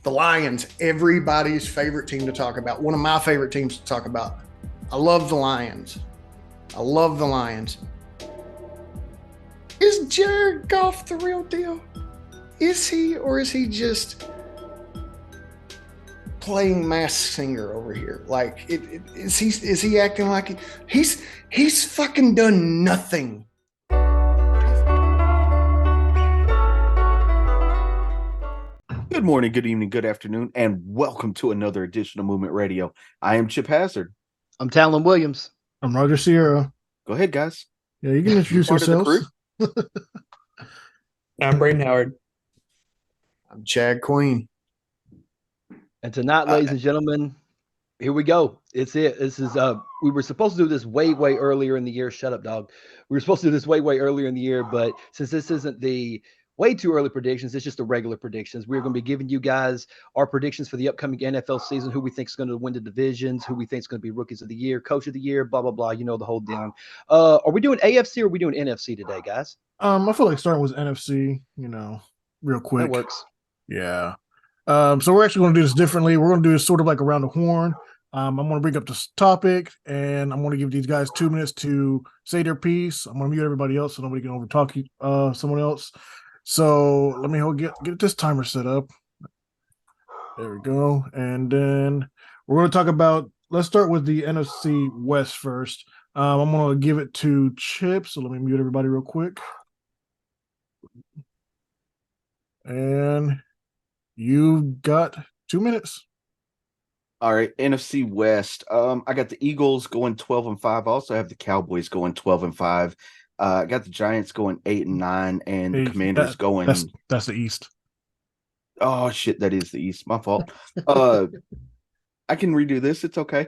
The Lions, everybody's favorite team to talk about. One of my favorite teams to talk about. I love the Lions. I love the Lions. Is Jared Goff the real deal? Is he, or is he just playing Masked Singer over here? Like, is he acting like he's fucking done nothing? Good morning, good evening, good afternoon, and welcome to another edition of Movement Radio. I am Chip Hazard. I'm Talon Williams. I'm Roger Sierra. Go ahead, guys. Yeah, you can You introduce part of the yourselves. crew? I'm Braden Howard. I'm Chad Queen. And tonight, ladies and gentlemen, here we go. It's it. This is we were supposed to do this way earlier in the year. Shut up, dog. We were supposed to do this way earlier in the year, but since this isn't the way too early predictions, it's just the regular predictions. We're going to be giving you guys our predictions for the upcoming NFL season, who we think is going to win the divisions, who we think is going to be rookies of the year, coach of the year, blah blah blah. You know the whole deal. Are we doing AFC or are we doing NFC today, guys? I feel like starting with NFC, real quick. That works. Yeah. So we're actually going to do this differently. We're going to do this sort of like around the horn. I'm going to bring up this topic, and I'm going to give these guys 2 minutes to say their piece. I'm going to mute everybody else so nobody can overtalk someone else. So let me get this timer set up. There we go. And then we're going to talk about, let's start with the NFC West first. I'm going to give it to Chip, so let me mute everybody real quick. And you got 2 minutes. All right, NFC West. I got the Eagles going 12-5. I also have the Cowboys going 12-5. I got the Giants going 8-9, and the Commanders going. That's the East. Oh shit, that is the East. My fault. I can redo this. It's okay.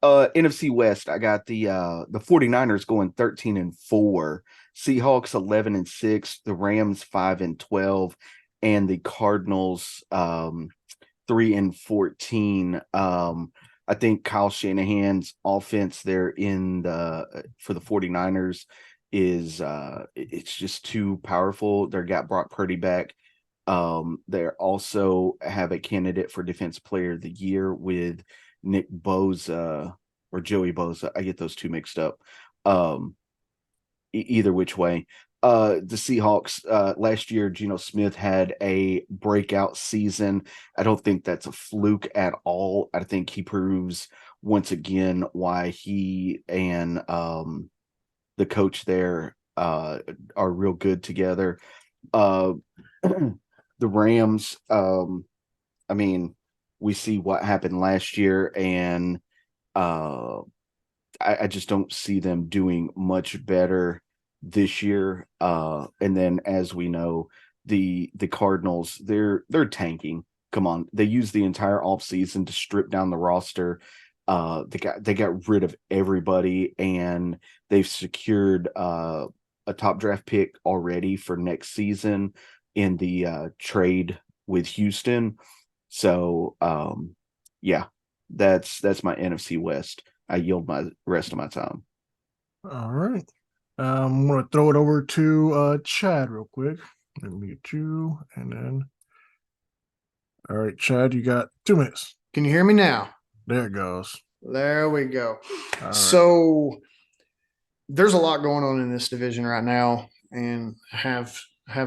NFC West. I got the 49ers going 13-4. Seahawks 11-6. The Rams 5-12, and the Cardinals 3-14. I think Kyle Shanahan's offense there for the 49ers is it's just too powerful. They got Brock Purdy back. They also have a candidate for Defensive Player of the Year with Nick Bosa or Joey Bosa. I get those two mixed up. Either which way. The Seahawks last year, Geno Smith had a breakout season. I don't think that's a fluke at all. I think he proves once again why he and the coach there are real good together. The Rams, I mean, we see what happened last year, and I just don't see them doing much better this year. And then, as we know, the Cardinals, they're tanking. Come on, they used the entire offseason to strip down the roster. They got rid of everybody, and they've secured a top draft pick already for next season in the trade with Houston. So yeah, that's my NFC West. I yield my rest of my time. All right. I'm going to throw it over to Chad real quick. Let me get you, and then. All right, Chad, you got 2 minutes. Can you hear me now? There it goes. There we go. All so there's a lot going on in this division right now, and have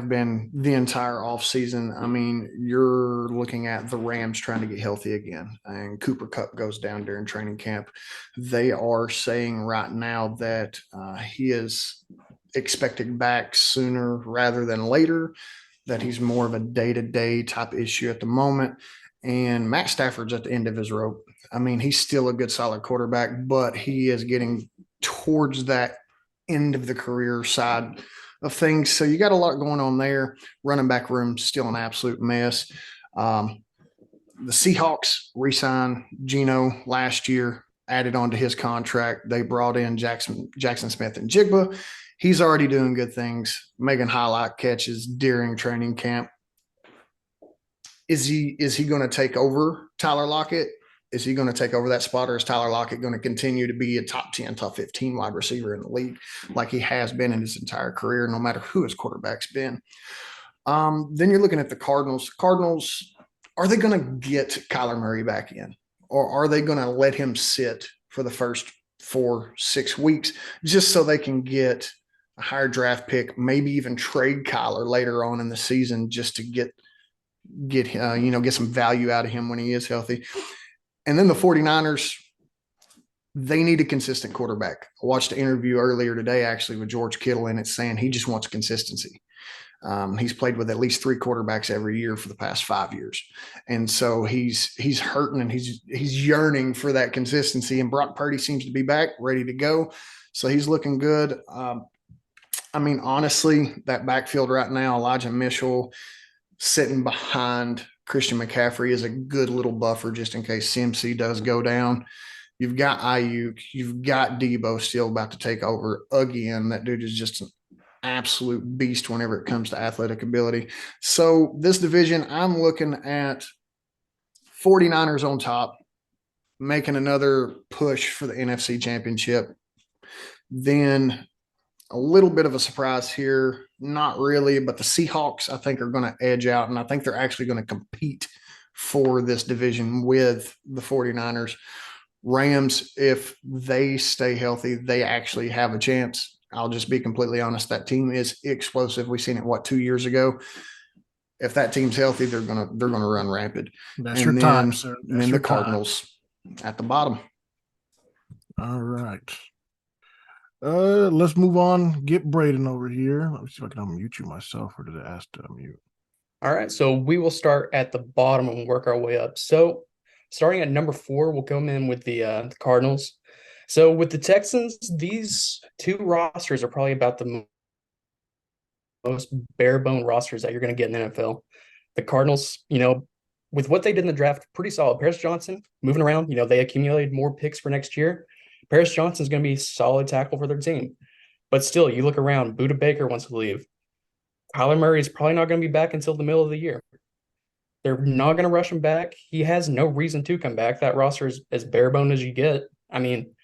been the entire offseason. I mean, you're looking at the Rams trying to get healthy again, and Cooper Kupp goes down during training camp. They are saying right now that he is expected back sooner rather than later, that he's more of a day-to-day type issue at the moment. And Matt Stafford's at the end of his rope. I mean, he's still a good, solid quarterback, but he is getting towards that end of the career side of things. So you got a lot going on there. Running back room still an absolute mess. The Seahawks re-signed Geno last year, added on to his contract. They brought in Jackson Smith and Jigba. He's already doing good things, making highlight catches during training camp. Is he going to take over Tyler Lockett? Is he going to take over that spot, or is Tyler Lockett going to continue to be a top 10, top 15 wide receiver in the league like he has been in his entire career, no matter who his quarterback's been? Then you're looking at the Cardinals. Cardinals are they going to get Kyler Murray back in, or are they going to let him sit for the first 4-6 weeks just so they can get a higher draft pick, maybe even trade Kyler later on in the season just to get some value out of him when he is healthy. And then the 49ers, they need a consistent quarterback. I watched an interview earlier today, actually, with George Kittle, and it's saying he just wants consistency. He's played with at least 3 quarterbacks every year for the past 5 years. And so he's hurting and he's yearning for that consistency. And Brock Purdy seems to be back, ready to go. So he's looking good. I mean, honestly, that backfield right now, Elijah Mitchell sitting behind Christian McCaffrey is a good little buffer just in case CMC does go down. You've got Ayuk. You've got Debo still about to take over again. That dude is just an absolute beast whenever it comes to athletic ability. So this division, I'm looking at 49ers on top, making another push for the NFC Championship. Then a little bit of a surprise here. Not really, but the Seahawks, I think, are going to edge out, and I think they're actually going to compete for this division with the 49ers. Rams, if they stay healthy, they actually have a chance. I'll just be completely honest. That team is explosive. We've seen it, 2 years ago? If that team's healthy, they're gonna run rampant. That's and your time, sir. And then the Cardinals at the bottom. All right. Let's move on. Get Braden over here. Let me see if I can unmute you myself, or did I ask to unmute? All right, so we will start at the bottom and work our way up. So starting at number 4, we'll come in with the Cardinals. So with the Texans, these 2 rosters are probably about the most bare bone rosters that you're going to get in the NFL. The Cardinals, with what they did in the draft, pretty solid. Paris Johnson moving around, they accumulated more picks for next year. Paris Johnson is going to be a solid tackle for their team. But still, you look around, Budda Baker wants to leave. Kyler Murray is probably not going to be back until the middle of the year. They're not going to rush him back. He has no reason to come back. That roster is as bare bone as you get. I mean,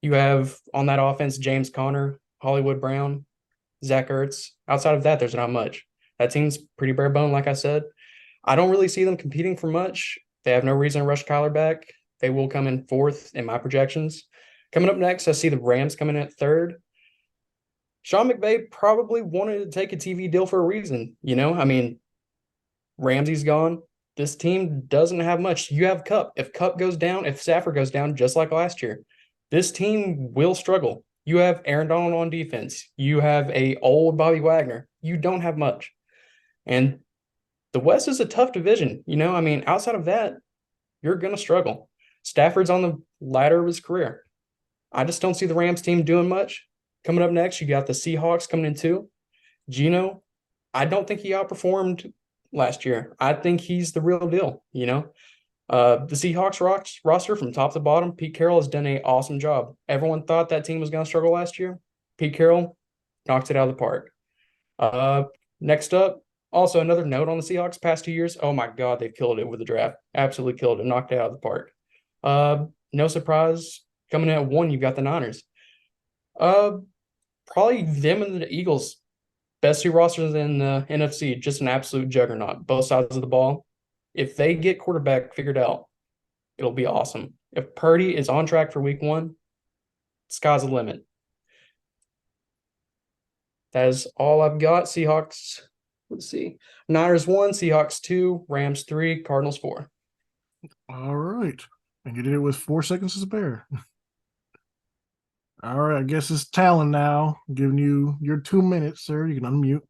you have on that offense James Conner, Hollywood Brown, Zach Ertz. Outside of that, there's not much. That team's pretty bare bone, like I said. I don't really see them competing for much. They have no reason to rush Kyler back. They will come in 4th in my projections. Coming up next, I see the Rams coming in at 3rd. Sean McVay probably wanted to take a TV deal for a reason. I mean, Ramsey's gone. This team doesn't have much. You have Kupp. If Kupp goes down, if Stafford goes down, just like last year, this team will struggle. You have Aaron Donald on defense. You have a old Bobby Wagner. You don't have much. And the West is a tough division. I mean, outside of that, you're going to struggle. Stafford's on the ladder of his career. I just don't see the Rams team doing much. Coming up next, you got the Seahawks coming in 2. Geno, I don't think he outperformed last year. I think he's the real deal, The Seahawks roster from top to bottom, Pete Carroll has done an awesome job. Everyone thought that team was going to struggle last year. Pete Carroll knocked it out of the park. Next up, also another note on the Seahawks past 2 years. Oh, my God, they've killed it with the draft. Absolutely killed it. Knocked it out of the park. No surprise. Coming in at 1, you've got the Niners. Probably them and the Eagles. Best 2 rosters in the NFC. Just an absolute juggernaut. Both sides of the ball. If they get quarterback figured out, it'll be awesome. If Purdy is on track for week 1, sky's the limit. That is all I've got. Seahawks, let's see. Niners 1, Seahawks 2, Rams 3, Cardinals 4. All right. And you did it with 4 seconds to spare. All right. I guess it's Talon now. I'm giving you your 2 minutes, sir. You can unmute.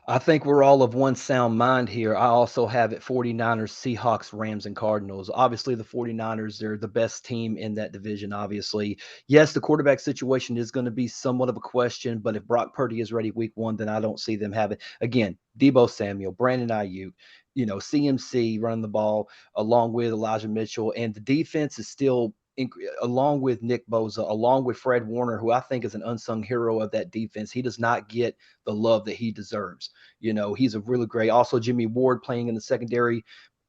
I think we're all of one sound mind here. I also have it 49ers, Seahawks, Rams, and Cardinals. Obviously, the 49ers, they're the best team in that division, obviously. Yes, the quarterback situation is going to be somewhat of a question, but if Brock Purdy is ready week 1, then I don't see them having, again, Debo Samuel, Brandon Ayuk, CMC running the ball along with Elijah Mitchell, and the defense is still along with Nick Bosa, along with Fred Warner, who I think is an unsung hero of that defense. He does not get the love that he deserves. He's a really great, also Jimmy Ward playing in the secondary.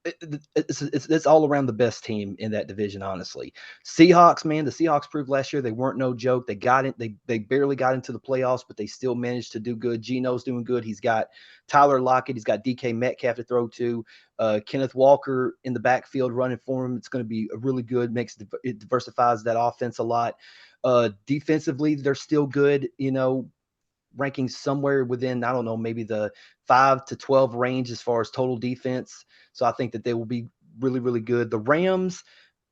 it's all around the best team in that division, honestly. Seahawks, man, the Seahawks proved last year they weren't no joke. They got it. They barely got into the playoffs, but they still managed to do good. Geno's doing good. He's got Tyler Lockett. He's got DK Metcalf to throw to. Kenneth Walker in the backfield running for him. It's going to be a really good. It diversifies that offense a lot. Defensively, they're still good. Ranking somewhere within, I don't know, maybe the 5 to 12 range as far as total defense. So I think that they will be really, really good. The Rams,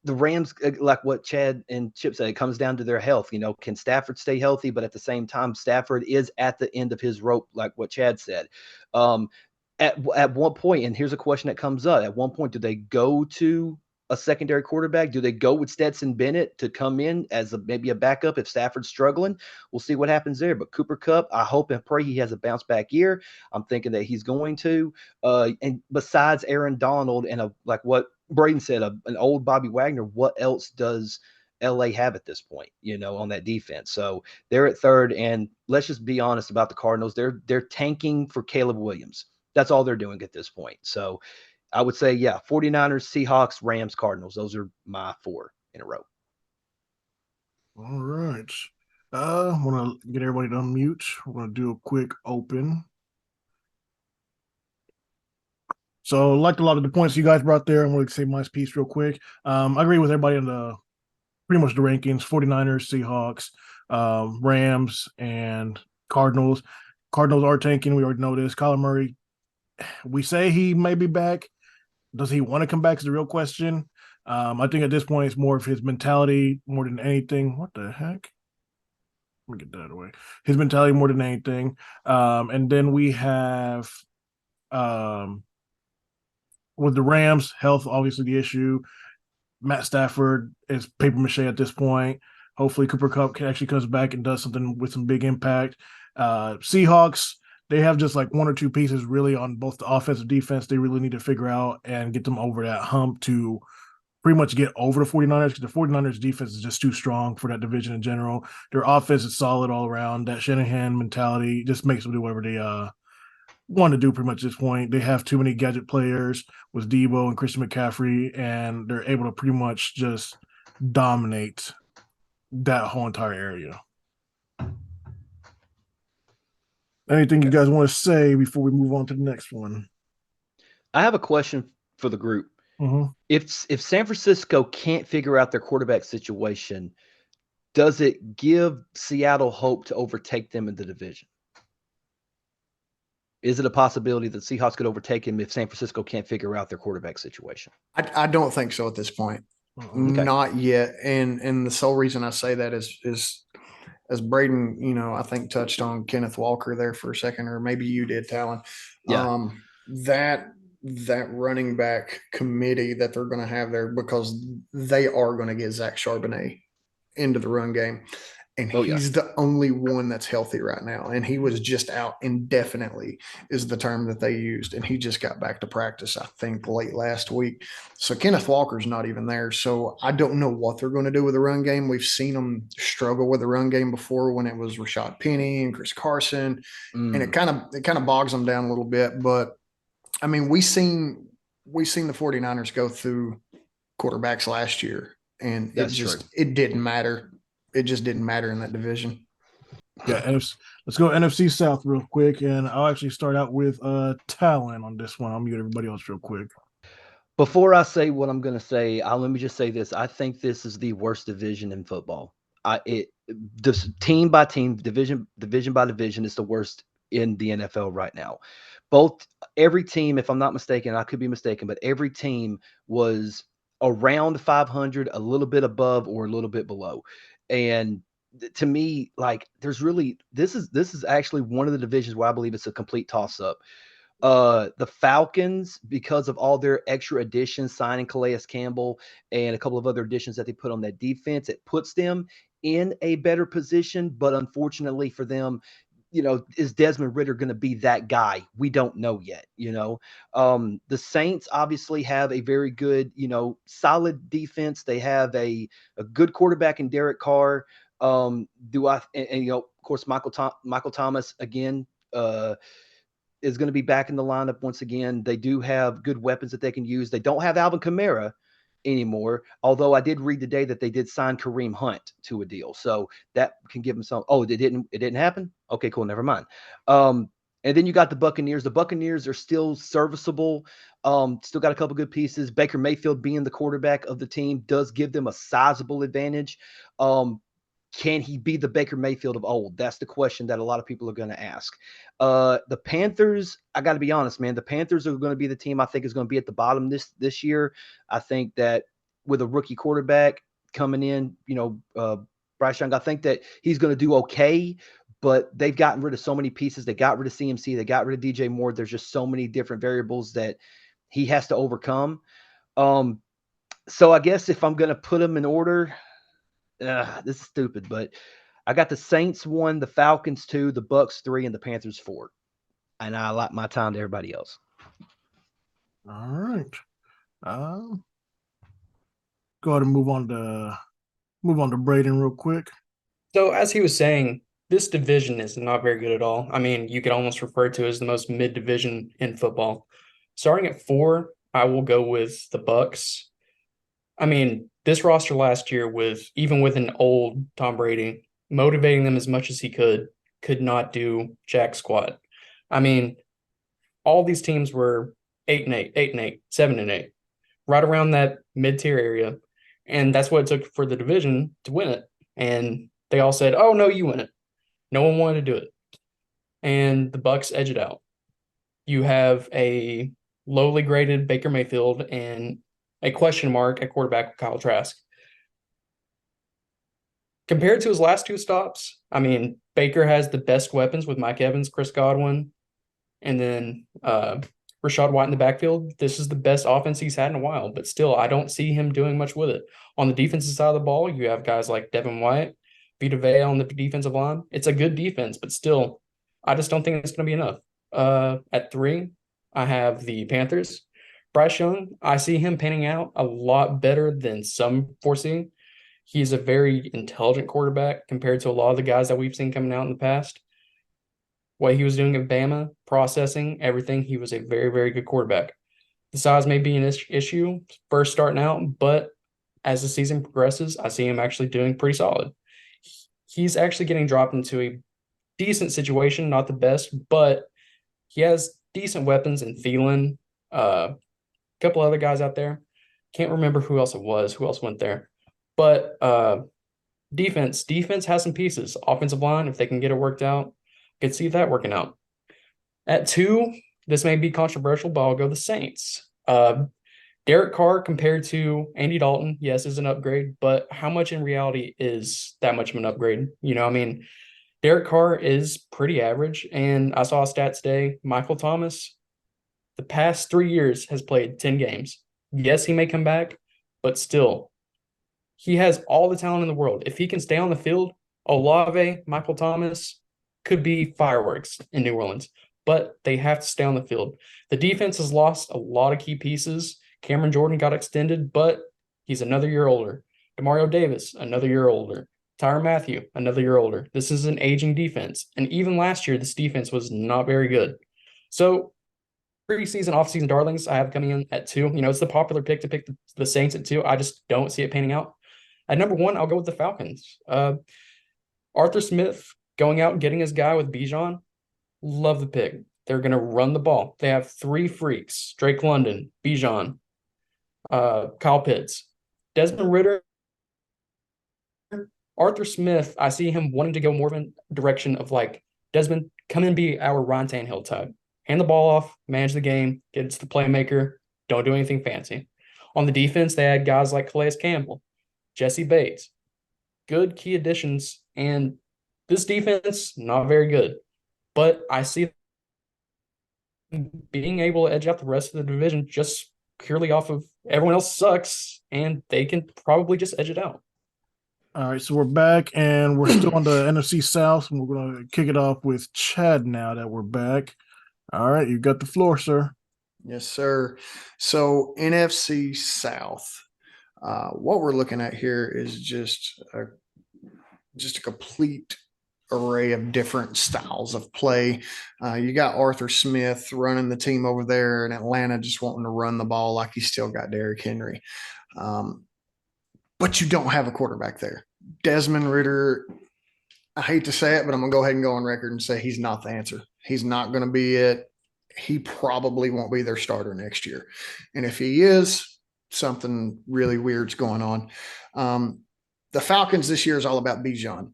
like what Chad and Chip said, it comes down to their health. Can Stafford stay healthy? But at the same time, Stafford is at the end of his rope, like what Chad said. At one point, and here's a question that comes up: at one point, do they go to a secondary quarterback? Do they go with Stetson Bennett to come in as maybe a backup if Stafford's struggling? We'll see what happens there. But Cooper Kupp, I hope and pray he has a bounce back year. I'm thinking that he's going to. And besides Aaron Donald and like what Braden said, an old Bobby Wagner, what else does LA have at this point, on that defense? So they're at third. And let's just be honest about the Cardinals. They're tanking for Caleb Williams. That's all they're doing at this point. So I would say, 49ers, Seahawks, Rams, Cardinals. Those are my 4 in a row. All right. I want to get everybody to unmute. We're going to do a quick open. So, like a lot of the points you guys brought there, I'm going to say my piece real quick. I agree with everybody in pretty much the rankings: 49ers, Seahawks, Rams, and Cardinals. Cardinals are tanking. We already know this. Kyler Murray, we say he may be back. Does he want to come back is the real question. I think at this point it's more of his mentality more than anything. What the heck? Let me get that out of the way. His mentality more than anything. And then we have with the Rams, health obviously the issue. Matt Stafford is paper mache at this point. Hopefully Cooper Kupp actually comes back and does something with some big impact. Seahawks, they have just like 1 or 2 pieces really on both the offensive defense they really need to figure out and get them over that hump to pretty much get over the 49ers, because the 49ers defense is just too strong for that division in general. Their offense is solid all around. That Shanahan mentality just makes them do whatever they want to do pretty much at this point. They have too many gadget players with Debo and Christian McCaffrey, and they're able to pretty much just dominate that whole entire area. Anything you guys want to say before we move on to the next one? I have a question for the group. Mm-hmm. If San Francisco can't figure out their quarterback situation, does it give Seattle hope to overtake them in the division? Is it a possibility that Seahawks could overtake him if San Francisco can't figure out their quarterback situation? I don't think so at this point. Okay. Not yet. And the sole reason I say that is as Braden, I think touched on Kenneth Walker there for a second, or maybe you did, Talon. Yeah. That running back committee that they're going to have there, because they are going to get Zach Charbonnet into the run game. And he's the only one that's healthy right now. And he was just out indefinitely is the term that they used. And he just got back to practice, I think, late last week. So Kenneth Walker's not even there. So I don't know what they're going to do with the run game. We've seen them struggle with the run game before when it was Rashad Penny and Chris Carson. And it kind of bogs them down a little bit. But I mean, we seen the 49ers go through quarterbacks last year, and it didn't matter. It just didn't matter in that division. Yeah, let's go NFC South real quick, and I'll actually start out with Talon on this one. I'll mute everybody else real quick. Before I say what I'm going to say, let me just say this. I think this is the worst division in football. This team by team, division by division is the worst in the NFL right now. Every team, if I'm not mistaken, I could be mistaken, but every team was around 500, a little bit above or a little bit below. And to me, like, this is actually one of the divisions where I believe it's a complete toss up. The Falcons, because of all their extra additions, signing Calais Campbell and a couple of other additions that they put on that defense, it puts them in a better position. But unfortunately for them, is Desmond Ridder going to be that guy? We don't know yet. The Saints obviously have a very good, solid defense. They have a good quarterback in Derek Carr. Of course, Michael Thomas again. is going to be back in the lineup once again. They do have good weapons that they can use. They don't have Alvin Kamara anymore, although I did read today that they did sign Kareem Hunt to a deal, so that can give them some. Oh, it didn't happen. Okay, cool, never mind. And then you got the Buccaneers. The Buccaneers are still serviceable. Still got a couple good pieces. Baker Mayfield being the quarterback of the team does give them a sizable advantage. Can he be the Baker Mayfield of old? That's the question that a lot of people are going to ask. The Panthers, I got to be honest, man. The Panthers are going to be the team I think is going to be at the bottom this year. I think that with a rookie quarterback coming in, Bryce Young, I think that he's going to do okay, but they've gotten rid of so many pieces. They got rid of CMC. They got rid of DJ Moore. There's just so many different variables that he has to overcome. So I guess if I'm going to put them in order, this is stupid, but I got the Saints 1, the Falcons 2, the Bucks 3, and the Panthers 4. And I like my time to everybody else. All right. Go ahead and move on to Braden real quick. So as he was saying, this division is not very good at all. I mean, you could almost refer to it as the most mid division in football. Starting at 4, I will go with the Bucks. I mean, this roster last year, even with an old Tom Brady, motivating them as much as he could not do jack squat. I mean, all these teams were 8-8, 8-8, 7-8, right around that mid-tier area. And that's what it took for the division to win it. And they all said, oh, no, you win it. No one wanted to do it. And the Bucks edge it out. You have a lowly graded Baker Mayfield and a question mark at quarterback with Kyle Trask. Compared to his last 2 stops, I mean, Baker has the best weapons with Mike Evans, Chris Godwin, and then Rashad White in the backfield. This is the best offense he's had in a while, but still, I don't see him doing much with it. On the defensive side of the ball, you have guys like Devin White, Vita Vea on the defensive line. It's a good defense, but still, I just don't think it's going to be enough. At 3, I have the Panthers. Bryce Young, I see him panning out a lot better than some foresee. He's a very intelligent quarterback compared to a lot of the guys that we've seen coming out in the past. What he was doing at Bama, processing, everything, he was a very, very good quarterback. The size may be an issue first starting out, but as the season progresses, I see him actually doing pretty solid. He's actually getting dropped into a decent situation, not the best, but he has decent weapons in Thielen, couple other guys out there. Can't remember who else it was, who else went there. But defense has some pieces. Offensive line, if they can get it worked out, I could see that working out. At 2, this may be controversial, but I'll go the Saints. Derek Carr compared to Andy Dalton, yes, is an upgrade, but how much in reality is that much of an upgrade? I mean, Derek Carr is pretty average, and I saw a stat today. Michael Thomas, the past 3 years, has played 10 games. Yes, he may come back, but still, he has all the talent in the world. If he can stay on the field, Olave, Michael Thomas could be fireworks in New Orleans, but they have to stay on the field. The defense has lost a lot of key pieces. Cameron Jordan got extended, but he's another year older. Demario Davis, another year older. Tyrann Mathieu, another year older. This is an aging defense. And even last year, this defense was not very good. So preseason, offseason darlings, I have coming in at 2. It's the popular pick to pick the Saints at 2. I just don't see it panning out. At number 1, I'll go with the Falcons. Arthur Smith going out and getting his guy with Bijan. Love the pick. They're going to run the ball. They have 3 freaks: Drake London, Bijan, Kyle Pitts, Desmond Ridder. Arthur Smith, I see him wanting to go more of a direction of like, Desmond, come and be our Ryan Tannehill type. Hand the ball off, manage the game, get it to the playmaker, don't do anything fancy. On the defense, they had guys like Calais Campbell, Jesse Bates. Good key additions, and this defense, not very good. But I see being able to edge out the rest of the division just purely off of everyone else sucks, and they can probably just edge it out. All right, so we're back, and we're still on the NFC South, and we're going to kick it off with Chad now that we're back. All right, you got the floor, sir. Yes, sir. So NFC South, what we're looking at here is just a complete array of different styles of play. You got Arthur Smith running the team over there in Atlanta, just wanting to run the ball like he's still got Derrick Henry. But you don't have a quarterback there. Desmond Ridder, I hate to say it, but I'm going to go ahead and go on record and say he's not the answer. He's not going to be it. He probably won't be their starter next year. And if he is, something really weird's going on. The Falcons this year is all about Bijan.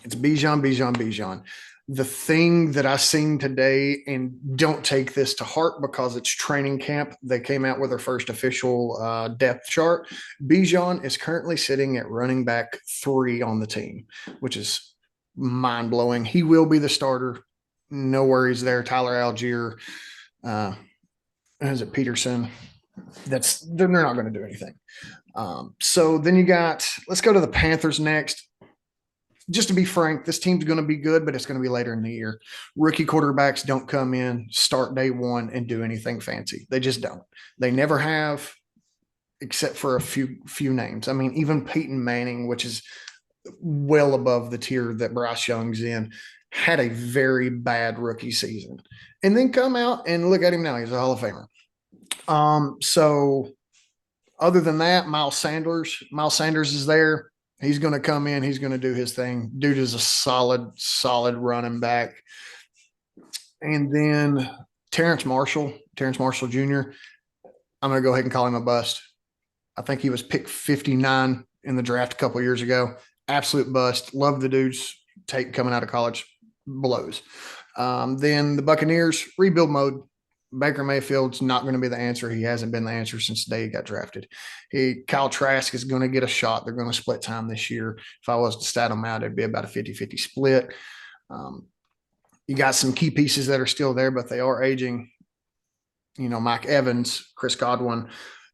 It's Bijan. The thing that I seen today, and don't take this to heart because it's training camp, they came out with their first official depth chart. Bijan is currently sitting at running back 3 on the team, which is mind blowing. He will be the starter. No worries there. Tyler Algier, is it Peterson? They're not going to do anything. So then let's go to the Panthers next. Just to be frank, this team's going to be good, but it's going to be later in the year. Rookie quarterbacks don't come in, start day one, and do anything fancy. They just don't. They never have, except for a few names. I mean, even Peyton Manning, which is well above the tier that Bryce Young's in, had a very bad rookie season. And then come out and look at him now. He's a Hall of Famer. So other than that, Miles Sanders is there. He's going to come in. He's going to do his thing. Dude is a solid running back. And then Terrence Marshall Jr., I'm going to go ahead and call him a bust. I think he was picked 59 in the draft a couple of years ago. Absolute bust. Love the dude's tape coming out of college. Blows. Then the Buccaneers, rebuild mode. Baker Mayfield's not going to be the answer. He hasn't been the answer since the day he got drafted. Kyle Trask is going to get a shot. They're going to split time this year. If I was to stat them out, it'd be about a 50-50 split. You got some key pieces that are still there, but they are aging. Mike Evans, Chris Godwin.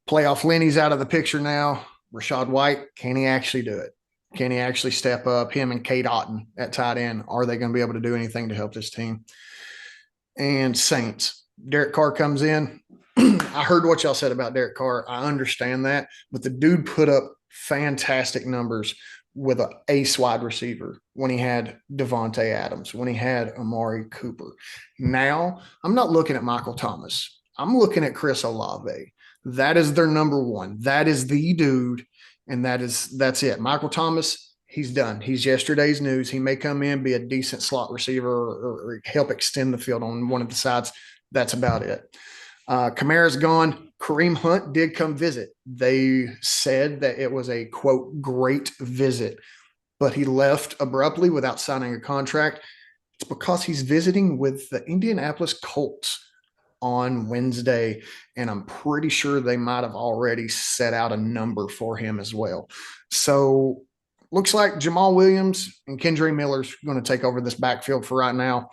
Playoff Lenny's out of the picture now. Rashad White, can he actually do it? Can he actually step up? Him and Kate Otten at tight end, are they going to be able to do anything to help this team? And Saints. Derek Carr comes in. I heard what y'all said about Derek Carr. I understand that, but the dude put up fantastic numbers with an ace wide receiver when he had Devontae Adams, when he had Amari Cooper. Now, I'm not looking at Michael Thomas. I'm looking at Chris Olave. That is their number one. That is the dude, and that's it. Michael Thomas, he's done. He's yesterday's news. He may come in, be a decent slot receiver or help extend the field on one of the sides. That's about it. Kamara's gone. Kareem Hunt did come visit. They said that it was a, quote, great visit, but he left abruptly without signing a contract. It's because he's visiting with the Indianapolis Colts on Wednesday, and I'm pretty sure they might have already set out a number for him as well. So looks like Jamal Williams and Kendre Miller's going to take over this backfield for right now.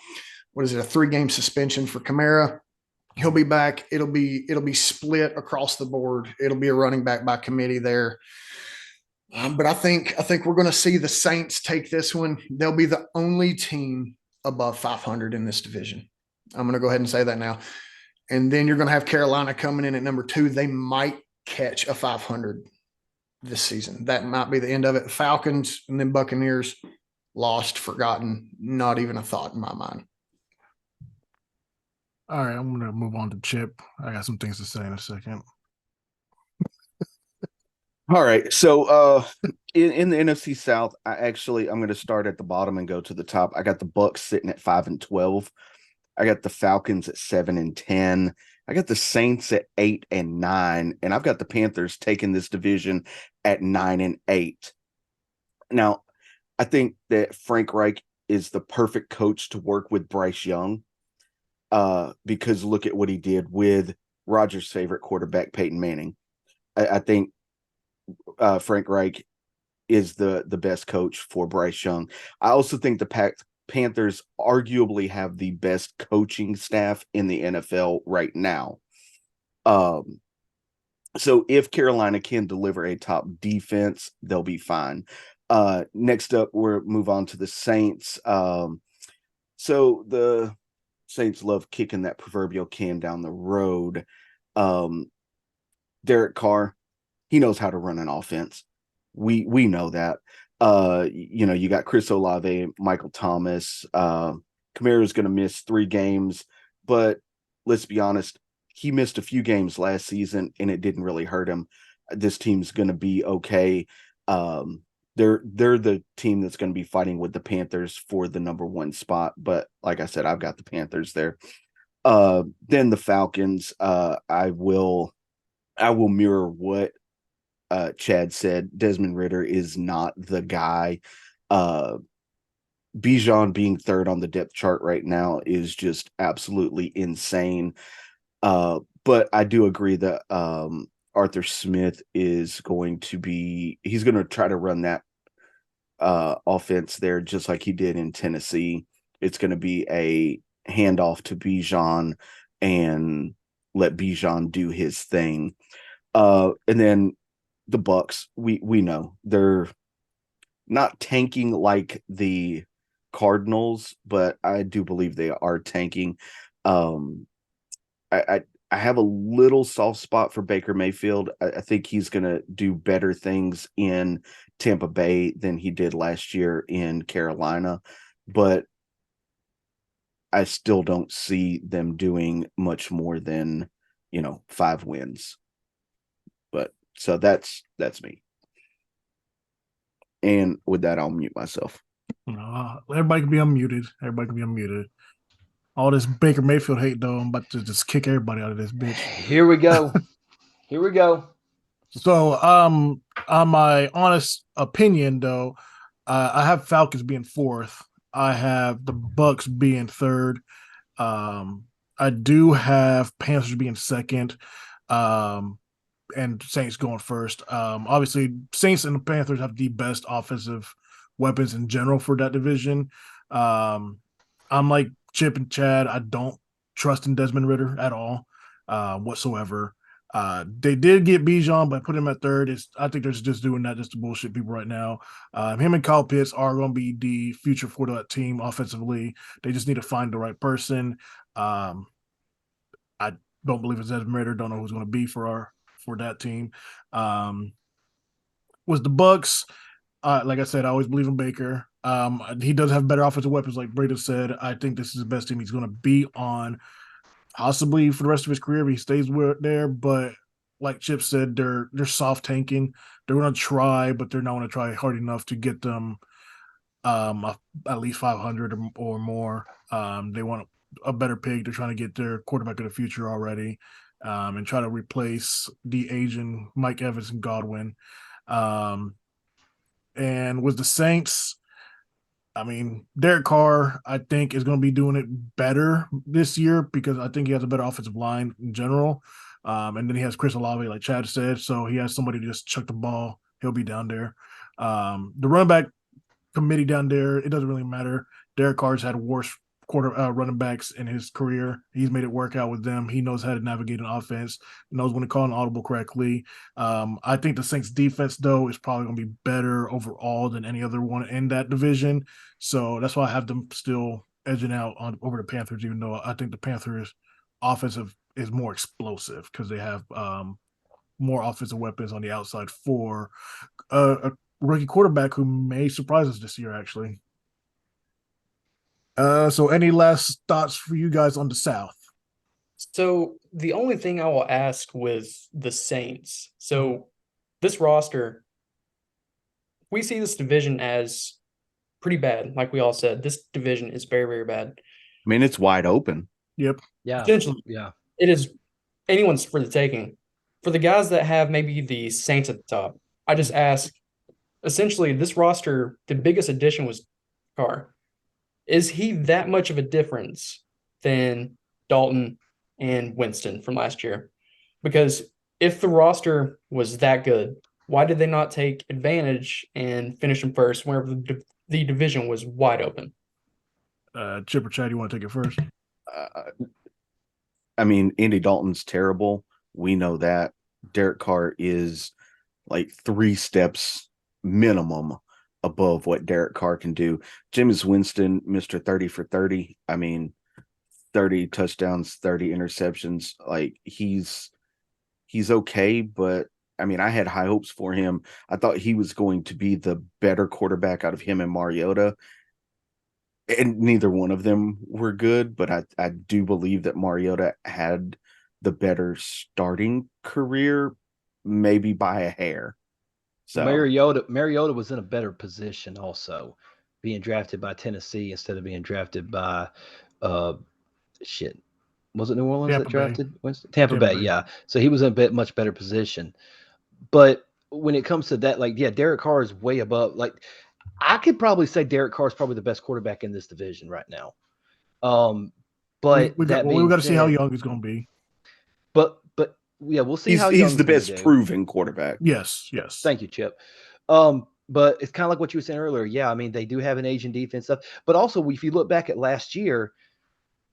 What is it, a 3-game suspension for Kamara? He'll be back. It'll be split across the board. It'll be a running back by committee there. But I think we're going to see the Saints take this one. They'll be the only team above 500 in this division. I'm going to go ahead and say that now. And then you're going to have Carolina coming in at number 2. They might catch a 500 this season. That might be the end of it. Falcons and then Buccaneers, lost, forgotten, not even a thought in my mind. All right, I'm going to move on to Chip. I got some things to say in a second. All right. So in the NFC South, I'm going to start at the bottom and go to the top. I got the Bucs sitting at 5-12. I got the Falcons at 7-10. I got the Saints at 8-9, and I've got the Panthers taking this division at 9-8. Now, I think that Frank Reich is the perfect coach to work with Bryce Young. Because look at what he did with Rodgers' favorite quarterback, Peyton Manning. I think Frank Reich is the best coach for Bryce Young. I also think the Panthers arguably have the best coaching staff in the NFL right now. So if Carolina can deliver a top defense, they'll be fine. Next up, we'll move on to the Saints. So the Saints love kicking that proverbial can down the road. Derek Carr, he knows how to run an offense. We know that. You got Chris Olave, Michael Thomas. Kamara's going to miss 3 games, but let's be honest, he missed a few games last season, and it didn't really hurt him. This team's going to be okay. They're the team that's going to be fighting with the Panthers for the number 1 spot. But like I said, I've got the Panthers there. Then the Falcons. I will mirror what Chad said. Desmond Ridder is not the guy. Bijan being 3rd on the depth chart right now is just absolutely insane. But I do agree that Arthur Smith is going to he's going to try to run that offense there just like he did in Tennessee. It's going to be a handoff to Bijan and let Bijan do his thing. And then the Bucks, we know they're not tanking like the Cardinals, but I do believe they are tanking. I have a little soft spot for Baker Mayfield. I think he's going to do better things in Tampa Bay than he did last year in Carolina, but I still don't see them doing much more than, 5 wins. But so that's me. And with that, I'll mute myself. Everybody can be unmuted. All this Baker Mayfield hate, though, I'm about to just kick everybody out of this bitch. Here we go. So, on my honest opinion, though, I have Falcons being 4th. I have the Bucks being 3rd. I do have Panthers being 2nd, and Saints going 1st. Obviously, Saints and the Panthers have the best offensive weapons in general for that division. I'm like Chip and Chad. I don't trust in Desmond Ridder at all, whatsoever. They did get Bijan, but put him at 3rd. I think they're just doing that just to bullshit people right now. Him and Kyle Pitts are going to be the future for that team offensively. They just need to find the right person. I don't believe it's Desmond Ridder. Don't know who's going to be for that team. Was the Bucks? Like I said, I always believe in Baker. He does have better offensive weapons, like Brady said. I think this is the best team he's going to be on, possibly for the rest of his career if he stays there. But like Chip said, they're soft tanking. They're going to try, but they're not going to try hard enough to get them at least 500 or more. They want a better pick. They're trying to get their quarterback of the future already, and try to replace the aging Mike Evans and Godwin. And with the Saints, I mean, Derek Carr, I think, is going to be doing it better this year because I think he has a better offensive line in general. And then he has Chris Olave, like Chad said, so he has somebody to just chuck the ball. He'll be down there. The running back committee down there, it doesn't really matter. Derek Carr's had worse running backs in his career. He's made it work out with them. He knows how to navigate an offense, knows when to call an audible correctly. I think the Saints defense, though, is probably going to be better overall than any other one in that division. So that's why I have them still edging out over the Panthers, even though I think the Panthers offensive is more explosive because they have more offensive weapons on the outside for a rookie quarterback who may surprise us this year, actually. So any last thoughts for you guys on the South? So the only thing I will ask with the Saints, so this roster, we see this division as pretty bad. Like we all said, this division is very, very bad. I mean, it's wide open. Yep. Yeah. Essentially, Yeah. it is anyone's for the taking. For the guys that have maybe the Saints at the top, I just ask, essentially, this roster, the biggest addition was Carr. Is he that much of a difference than Dalton and Winston from last year? Because if the roster was that good, why did they not take advantage and finish them first whenever the division was wide open? Chip or Chad, you want to take it first? I mean, Andy Dalton's terrible. We know that. Derek Carr is like 3 steps minimum above what Derek Carr can do. Jameis Winston, Mr. 30 for 30. I mean, 30 touchdowns, 30 interceptions. Like he's okay, but I mean, I had high hopes for him. I thought he was going to be the better quarterback out of him and Mariota. And neither one of them were good, but I do believe that Mariota had the better starting career, maybe by a hair. So Mariota was in a better position also, being drafted by Tennessee instead of being drafted by shit. Was it New Orleans Tampa that Bay. drafted Winston? Tampa Tampa Bay, Bay. yeah. So he was in a much better position. But when it comes to that, like, yeah, Derek Carr is way above. Like, I could probably say Derek Carr is probably the best quarterback in this division right now. But we that got being to see how said, young he's going to be. but yeah, we'll see how young he's the gonna best do. proven quarterback. Yes. Thank you, Chip. But it's kind of like what you were saying earlier. Yeah, I mean, they do have an aging defense stuff, but also if you look back at last year,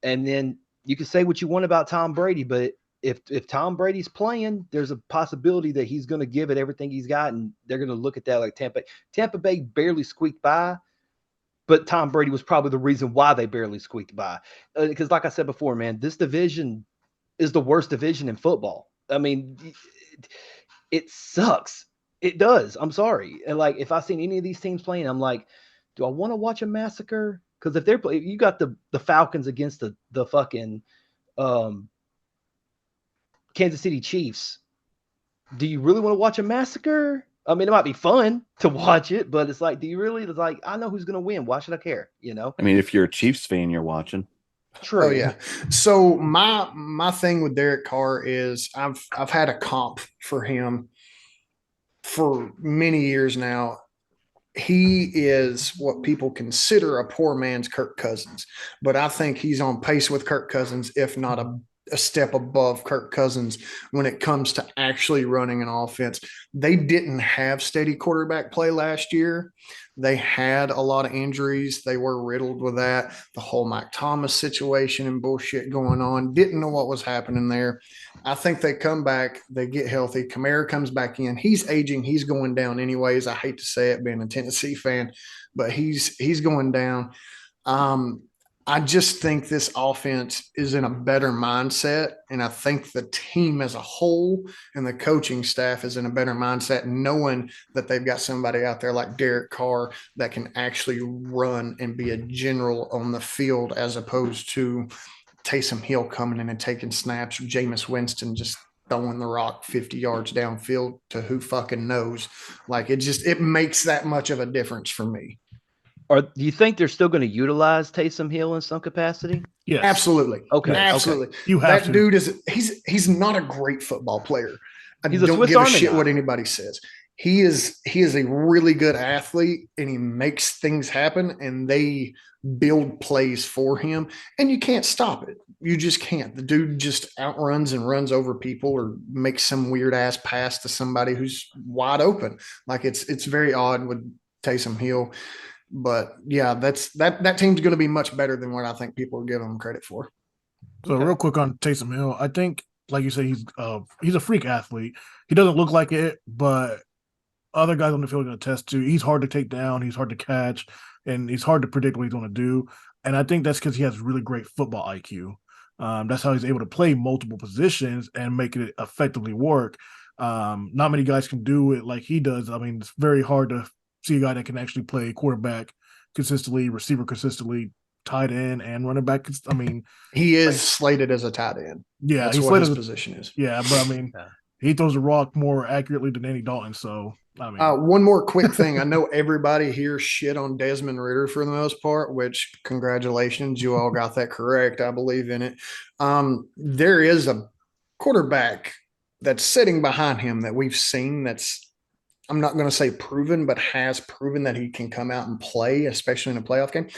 and then you can say what you want about Tom Brady, but if Tom Brady's playing, there's a possibility that he's going to give it everything he's got, and they're going to look at that like Tampa Bay barely squeaked by, but Tom Brady was probably the reason why they barely squeaked by. Because like I said before, man, this division is the worst division in football. I mean, it sucks. It does. I'm sorry. And like, if I've seen any of these teams playing, I'm like, do I want to watch a massacre? Because if they're playing, you got the Falcons against the fucking Kansas City Chiefs. Do you really want to watch a massacre? I mean, it might be fun to watch it, but it's like, do you really? It's like, I know who's going to win. Why should I care? You know? I mean, if you're a Chiefs fan, you're watching. True. Oh yeah. So my thing with Derek Carr is I've had a comp for him for many years now. He is what people consider a poor man's Kirk Cousins, but I think he's on pace with Kirk Cousins, if not a step above Kirk Cousins when it comes to actually running an offense. They didn't have steady quarterback play last year. They had a lot of injuries. They were riddled with that. The whole Mike Thomas situation and bullshit going on. Didn't know what was happening there. I think they come back, they get healthy. Kamara comes back in. He's aging. He's going down anyways. I hate to say it being a Tennessee fan, but he's going down. I just think this offense is in a better mindset. And I think the team as a whole and the coaching staff is in a better mindset, knowing that they've got somebody out there like Derek Carr that can actually run and be a general on the field, as opposed to Taysom Hill coming in and taking snaps, or Jameis Winston just throwing the rock 50 yards downfield to who fucking knows. Like, it makes that much of a difference for me. Or do you think they're still going to utilize Taysom Hill in some capacity? Yes. Absolutely. Okay. Absolutely. Okay. You have that to. dude he's not a great football player. He's a don't Swiss give a Army shit knife. what anybody says. He is a really good athlete, and he makes things happen, and they build plays for him, and you can't stop it. You just can't. The dude just outruns and runs over people, or makes some weird ass pass to somebody who's wide open. Like, it's very odd with Taysom Hill. But yeah, that team's going to be much better than what I think people are giving them credit for. So real quick on Taysom Hill, I think, like you said, he's a freak athlete. He doesn't look like it, but other guys on the field can attest to. He's hard to take down. He's hard to catch, and he's hard to predict what he's going to do. And I think that's because he has really great football IQ. That's how he's able to play multiple positions and make it effectively work. Not many guys can do it like he does. I mean, it's very hard to see a guy that can actually play quarterback consistently, receiver consistently, tight end, and running back. I mean, he is slated as a tight end. Yeah, that's he's what his slated position is. Yeah, but I mean, he throws the rock more accurately than Andy Dalton. So I mean, one more quick thing. I know everybody here shit on Desmond Ridder for the most part, which congratulations, you all got that correct. I believe in it. There is a quarterback that's sitting behind him that we've seen that's, I'm not going to say proven, but has proven that he can come out and play, especially in a playoff game.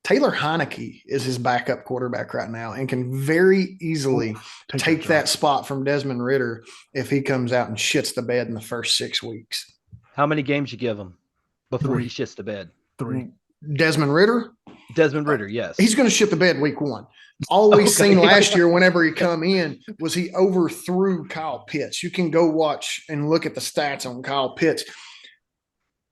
Taylor Heineke is his backup quarterback right now and can very easily take that spot from Desmond Ridder if he comes out and shits the bed in the first 6 weeks. How many games you give him before he shits the bed? 3. Desmond Ridder? Desmond Ridder, yes. He's going to shit the bed week 1. All we've seen last year whenever he come in was he overthrew Kyle Pitts. You can go watch and look at the stats on Kyle Pitts.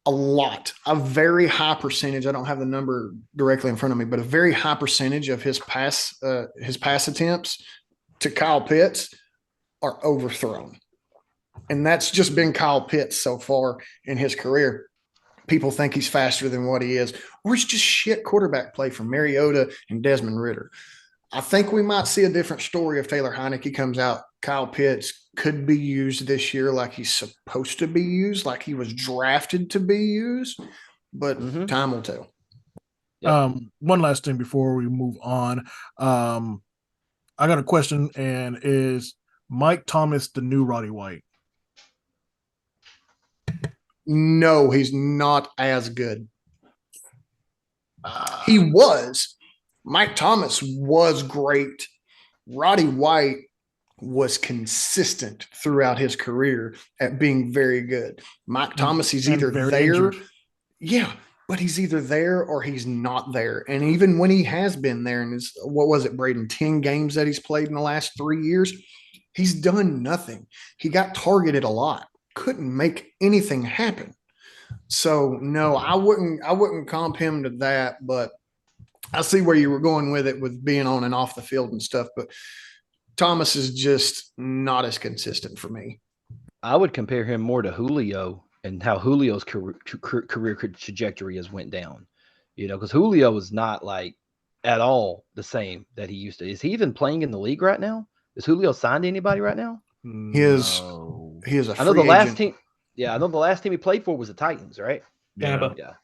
A very high percentage. I don't have the number directly in front of me, but a very high percentage of his pass attempts to Kyle Pitts are overthrown. And that's just been Kyle Pitts so far in his career. People think he's faster than what he is, or it's just shit quarterback play from Mariota and Desmond Ritter. I think we might see a different story if Taylor Heineke comes out. Kyle Pitts could be used this year like he's supposed to be used, like he was drafted to be used, but time will tell. Yep. One last thing before we move on. I got a question, and is Mike Thomas the new Roddy White? No, he's not as good. He was. Mike Thomas was great. Roddy White was consistent throughout his career at being very good. Mike Thomas, he's either there. Injured. Yeah, but he's either there or he's not there. And even when he has been there, and what was it, Braden, 10 games that he's played in the last 3 years, he's done nothing. He got targeted a lot, couldn't make anything happen. So no, I wouldn't comp him to that, but I see where you were going with it with being on and off the field and stuff, but Thomas is just not as consistent for me. I would compare him more to Julio and how Julio's career trajectory has went down, because Julio is not like at all the same that he used to. Is he even playing in the league right now? Is Julio signed to anybody right now? He is a I know the free last agent. team. Yeah, I know the last team he played for was the Titans, right? Tampa. Yeah.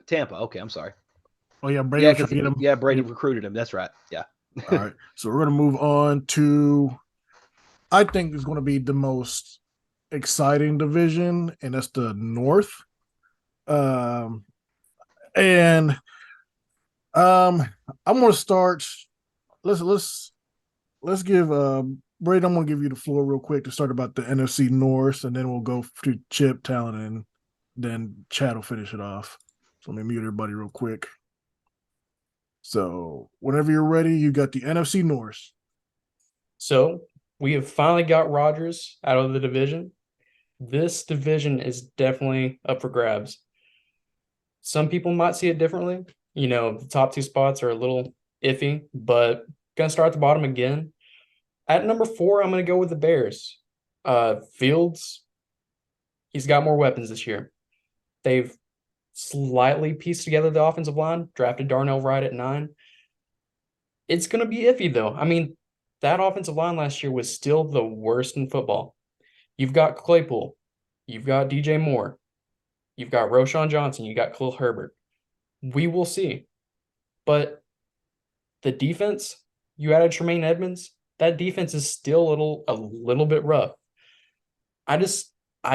Tampa. Okay, I'm sorry. Oh yeah, Brady. Brady recruited him. That's right. Yeah. All right. So we're gonna move on to, I think it's gonna be the most exciting division, and that's the North. I'm gonna start. Let's give Brady, I'm gonna give you the floor real quick to start about the NFC North, and then we'll go to Chip, Talon, and then Chad will finish it off. So let me mute everybody real quick. So whenever you're ready, you got the NFC North. So we have finally got Rodgers out of the division. This division is definitely up for grabs. Some people might see it differently. The top 2 spots are a little iffy, but gonna start at the bottom again. At number 4, I'm gonna go with the Bears. Fields, he's got more weapons this year. They've slightly pieced together the offensive line, drafted Darnell Wright at 9. It's gonna be iffy though. I mean, that offensive line last year was still the worst in football. You've got Claypool, you've got DJ Moore, you've got Roshan Johnson, you got Khalil Herbert. We will see. But the defense, you added Tremaine Edmonds, that defense is still a little bit rough. I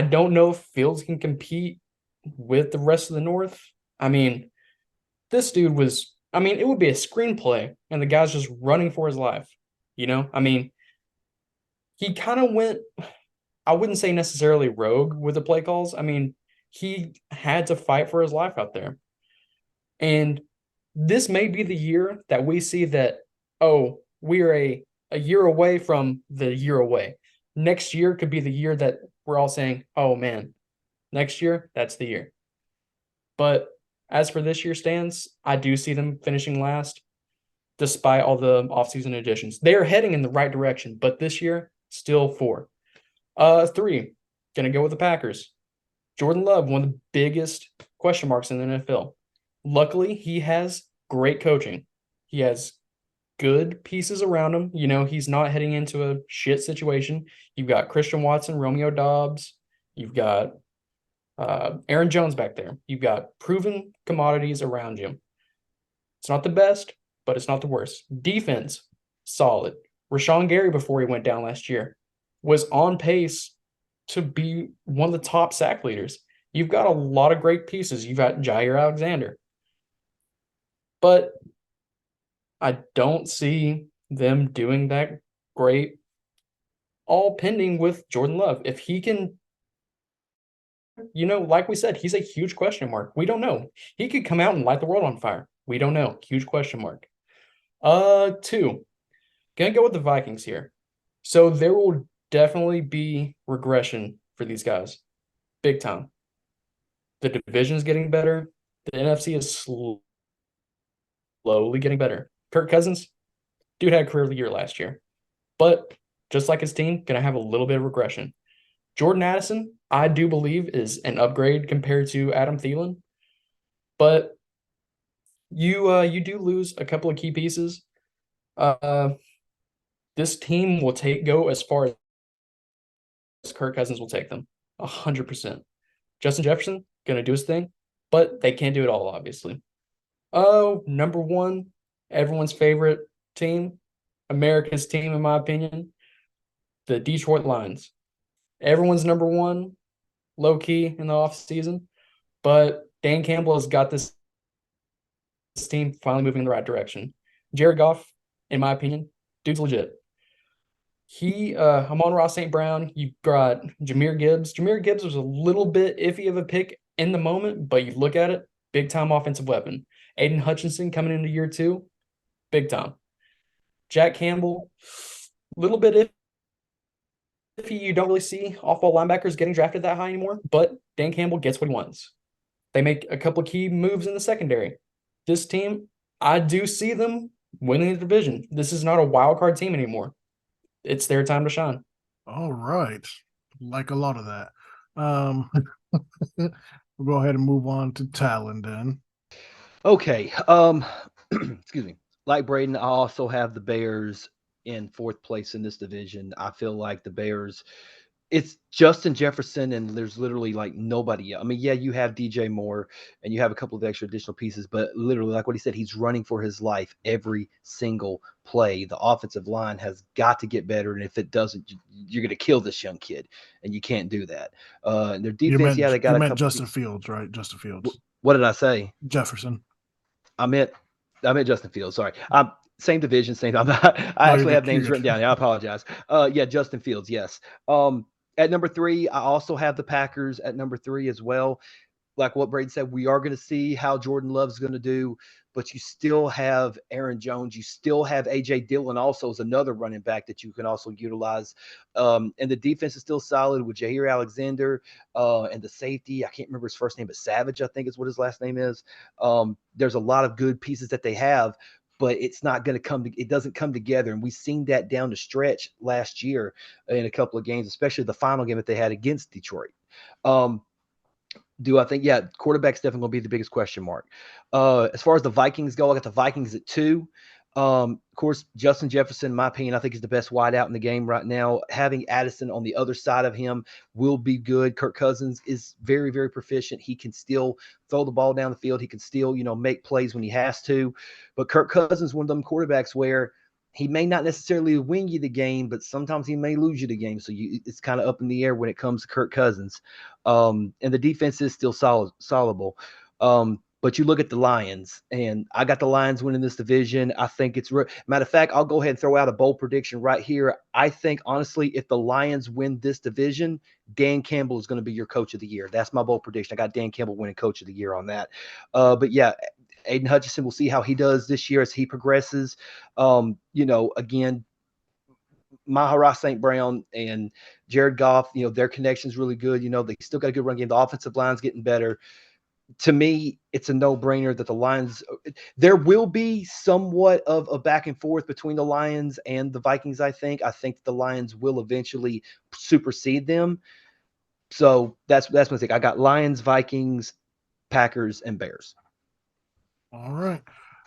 don't know if Fields can compete with the rest of the North. I mean, this dude was, it would be a screenplay and the guy's just running for his life. I mean, he kind of went, I wouldn't say necessarily rogue with the play calls. I mean, he had to fight for his life out there. And this may be the year that we see that, we're a year away from the year away. Next year could be the year that we're all saying, oh man, next year, that's the year. But as for this year stands, I do see them finishing last, despite all the offseason additions. They are heading in the right direction, but this year, still 4. 3, gonna go with the Packers. Jordan Love, one of the biggest question marks in the NFL. Luckily, he has great coaching. He has good pieces around him. He's not heading into a shit situation. You've got Christian Watson, Romeo Doubs. You've got Aaron Jones back there. You've got proven commodities around you. It's not the best, but it's not the worst. Defense, solid. Rashawn Gary, before he went down last year, was on pace to be one of the top sack leaders. You've got a lot of great pieces. You've got Jair Alexander. But I don't see them doing that great, all pending with Jordan Love. If he can, like we said, he's a huge question mark. We don't know. He could come out and light the world on fire. We don't know. Huge question mark. 2, gonna go with the Vikings here. So there will definitely be regression for these guys. Big time. The division is getting better. The NFC is slowly getting better. Kirk Cousins, dude had a career of the year last year. But just like his team, going to have a little bit of regression. Jordan Addison, I do believe, is an upgrade compared to Adam Thielen, but you do lose a couple of key pieces. This team will go as far as Kirk Cousins will take them, 100%. Justin Jefferson gonna do his thing, but they can't do it all, obviously. Oh, number one, everyone's favorite team, America's team, in my opinion, the Detroit Lions. Everyone's number one, low key in the offseason, but Dan Campbell has got this team finally moving in the right direction. Jared Goff, in my opinion, dude's legit. Amon-Ra St. Brown, you got Jahmyr Gibbs. Jahmyr Gibbs was a little bit iffy of a pick in the moment, but you look at it, big time offensive weapon. Aiden Hutchinson coming into year 2, big time. Jack Campbell, little bit iffy. You don't really see off-ball linebackers getting drafted that high anymore, but Dan Campbell gets what he wants. They make a couple of key moves in the secondary. This team, I do see them winning the division. This is not a wild card team anymore. It's their time to shine. All right. Like a lot of that. We'll go ahead and move on to Talon then. Okay. Excuse me. Like Braden, I also have the Bears in 4th place in this division. I feel like the Bears, it's Justin Jefferson, and there's literally like nobody else. I mean, yeah, you have DJ Moore and you have a couple of extra additional pieces, but literally, like what he said, he's running for his life every single play. The offensive line has got to get better, and if it doesn't, you're going to kill this young kid, and you can't do that. Their defense, they got a couple. Justin Fields, right? Justin Fields. What did I say? Jefferson. I meant Justin Fields. Sorry. Same division, same. I actually have names written down. I apologize. Yeah, Justin Fields. Yes. At number 3, I also have the Packers at number 3 as well. Like what Braden said, we are going to see how Jordan Love's going to do, but you still have Aaron Jones. You still have A.J. Dillon also as another running back that you can also utilize. And the defense is still solid with Jair Alexander and the safety. I can't remember his first name, but Savage, I think is what his last name is. There's a lot of good pieces that they have, but it's not going to it doesn't come together. And we've seen that down the stretch last year in a couple of games, especially the final game that they had against Detroit. Do I think, yeah, quarterback's definitely going to be the biggest question mark. As far as the Vikings go, I got the Vikings at 2. Of course, Justin Jefferson, in my opinion, I think is the best wideout in the game right now. Having Addison on the other side of him will be good. Kirk Cousins is very, very proficient. He can still throw the ball down the field. He can still, make plays when he has to. But Kirk Cousins is one of them quarterbacks where he may not necessarily win you the game, but sometimes he may lose you the game. So it's kind of up in the air when it comes to Kirk Cousins. And the defense is still solidable. But you look at the Lions, and I got the Lions winning this division. I think it's matter of fact, I'll go ahead and throw out a bold prediction right here. I think, honestly, if the Lions win this division, Dan Campbell is going to be your coach of the year. That's my bold prediction. I got Dan Campbell winning coach of the year on that. But yeah, Aiden Hutchinson, we'll see how he does this year as he progresses. Again, Amon-Ra St. Brown and Jared Goff, their connection is really good. They still got a good run game. The offensive line's getting better. To me, it's a no-brainer that the Lions – there will be somewhat of a back and forth between the Lions and the Vikings, I think. I think the Lions will eventually supersede them. So that's my thing. I got Lions, Vikings, Packers, and Bears. All right.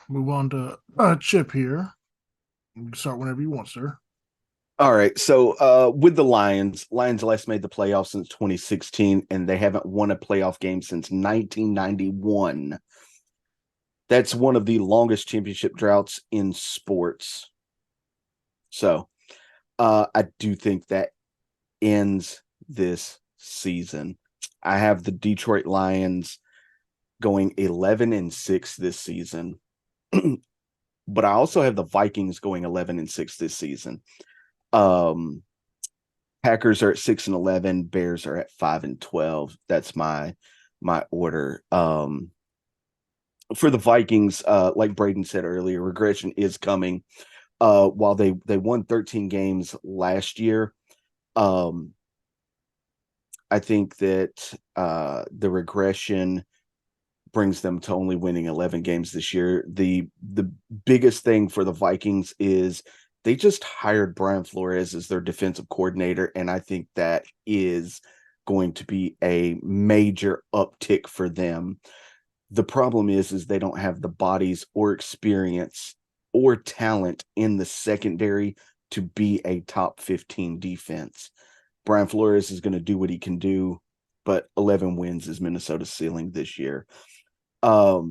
Move on to Chip here. You can start whenever you want, sir. All right. So with the Lions last made the playoffs since 2016, and they haven't won a playoff game since 1991. That's one of the longest championship droughts in sports. So I do think that ends this season. I have the Detroit Lions going 11-6 this season. But I also have the Vikings going 11-6 this season. Packers are at 6-11, Bears are at 5-12. That's my order. For the Vikings, like Braden said earlier, regression is coming. While they won 13 games last year, I think that the regression brings them to only winning 11 games this year. The biggest thing for the Vikings is they just hired Brian Flores as their defensive coordinator, and I think that is going to be a major uptick for them. The problem is they don't have the bodies or experience or talent in the secondary to be a top 15 defense. Brian Flores is going to do what he can do, but 11 wins is Minnesota's ceiling this year. For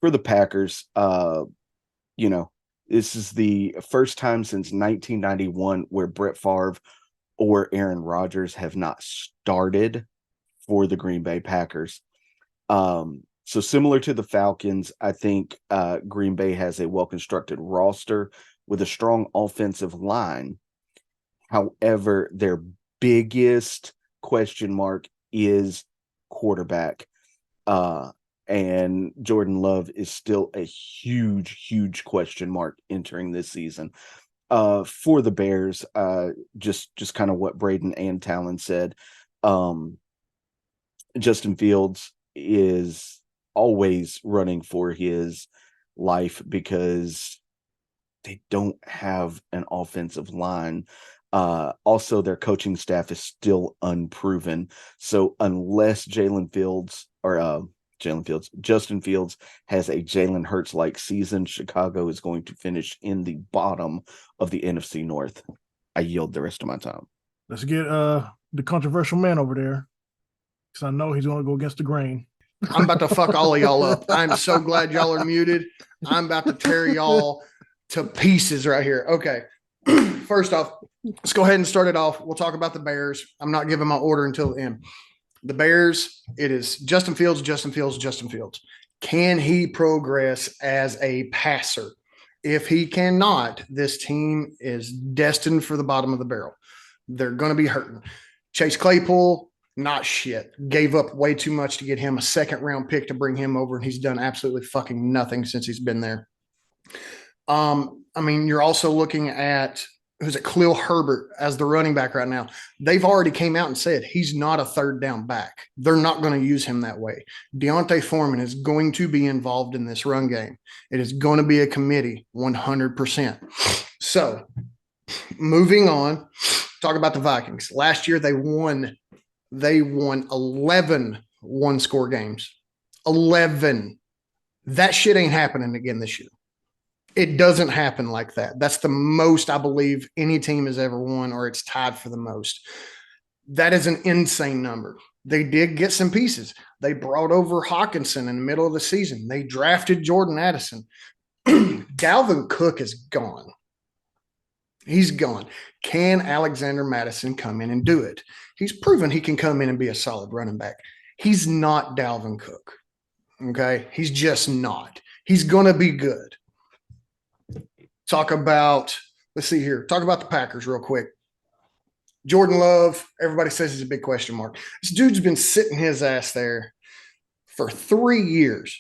the Packers, this is the first time since 1991 where Brett Favre or Aaron Rodgers have not started for the Green Bay Packers. So similar to the Falcons, I think Green Bay has a well-constructed roster with a strong offensive line. However, their biggest question mark is quarterback. And Jordan Love is still a huge, huge question mark entering this season. For the Bears, just kind of what Braden and Talon said. Justin Fields is always running for his life because they don't have an offensive line. Also, their coaching staff is still unproven. So unless Justin Fields has a Jalen Hurts-like season, Chicago is going to finish in the bottom of the NFC North. I yield the rest of my time. Let's get the controversial man over there, because I know he's going to go against the grain. I'm about to fuck all of y'all up. I'm so glad y'all are muted. I'm about to tear y'all to pieces right here. Okay. First off, let's go ahead and start it off. We'll talk about the Bears. I'm not giving my order until the end. The Bears, it is Justin Fields. Can he progress as a passer? If he cannot, this team is destined for the bottom of the barrel. They're going to be hurting. Chase Claypool, not shit. Gave up way too much to get him a second-round pick to bring him over, and he's done absolutely fucking nothing since he's been there. You're also looking at Khalil Herbert as the running back right now. They've already came out and said he's not a third down back. They're not going to use him that way. Deontay Foreman is going to be involved in this run game. It is going to be a committee 100%. So moving on, talk about the Vikings. Last year, they won 11 one-score games. 11. That shit ain't happening again this year. It doesn't happen like that. That's the most I believe any team has ever won, or it's tied for the most. That is an insane number. They did get some pieces. They brought over Hawkinson in the middle of the season. They drafted Jordan Addison. Dalvin Cook is gone. He's gone. Can Alexander Madison come in and do it? He's proven he can come in and be a solid running back. He's not Dalvin Cook. Okay? He's just not. He's going to be good. Talk about the Packers real quick. Jordan Love, everybody says he's a big question mark. This dude's been sitting his ass there for 3 years,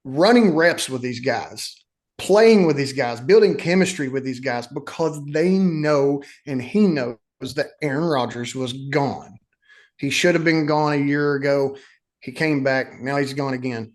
running reps with these guys, playing with these guys, building chemistry with these guys because they know and he knows that Aaron Rodgers was gone. He should have been gone a year ago. He came back. Now he's gone again.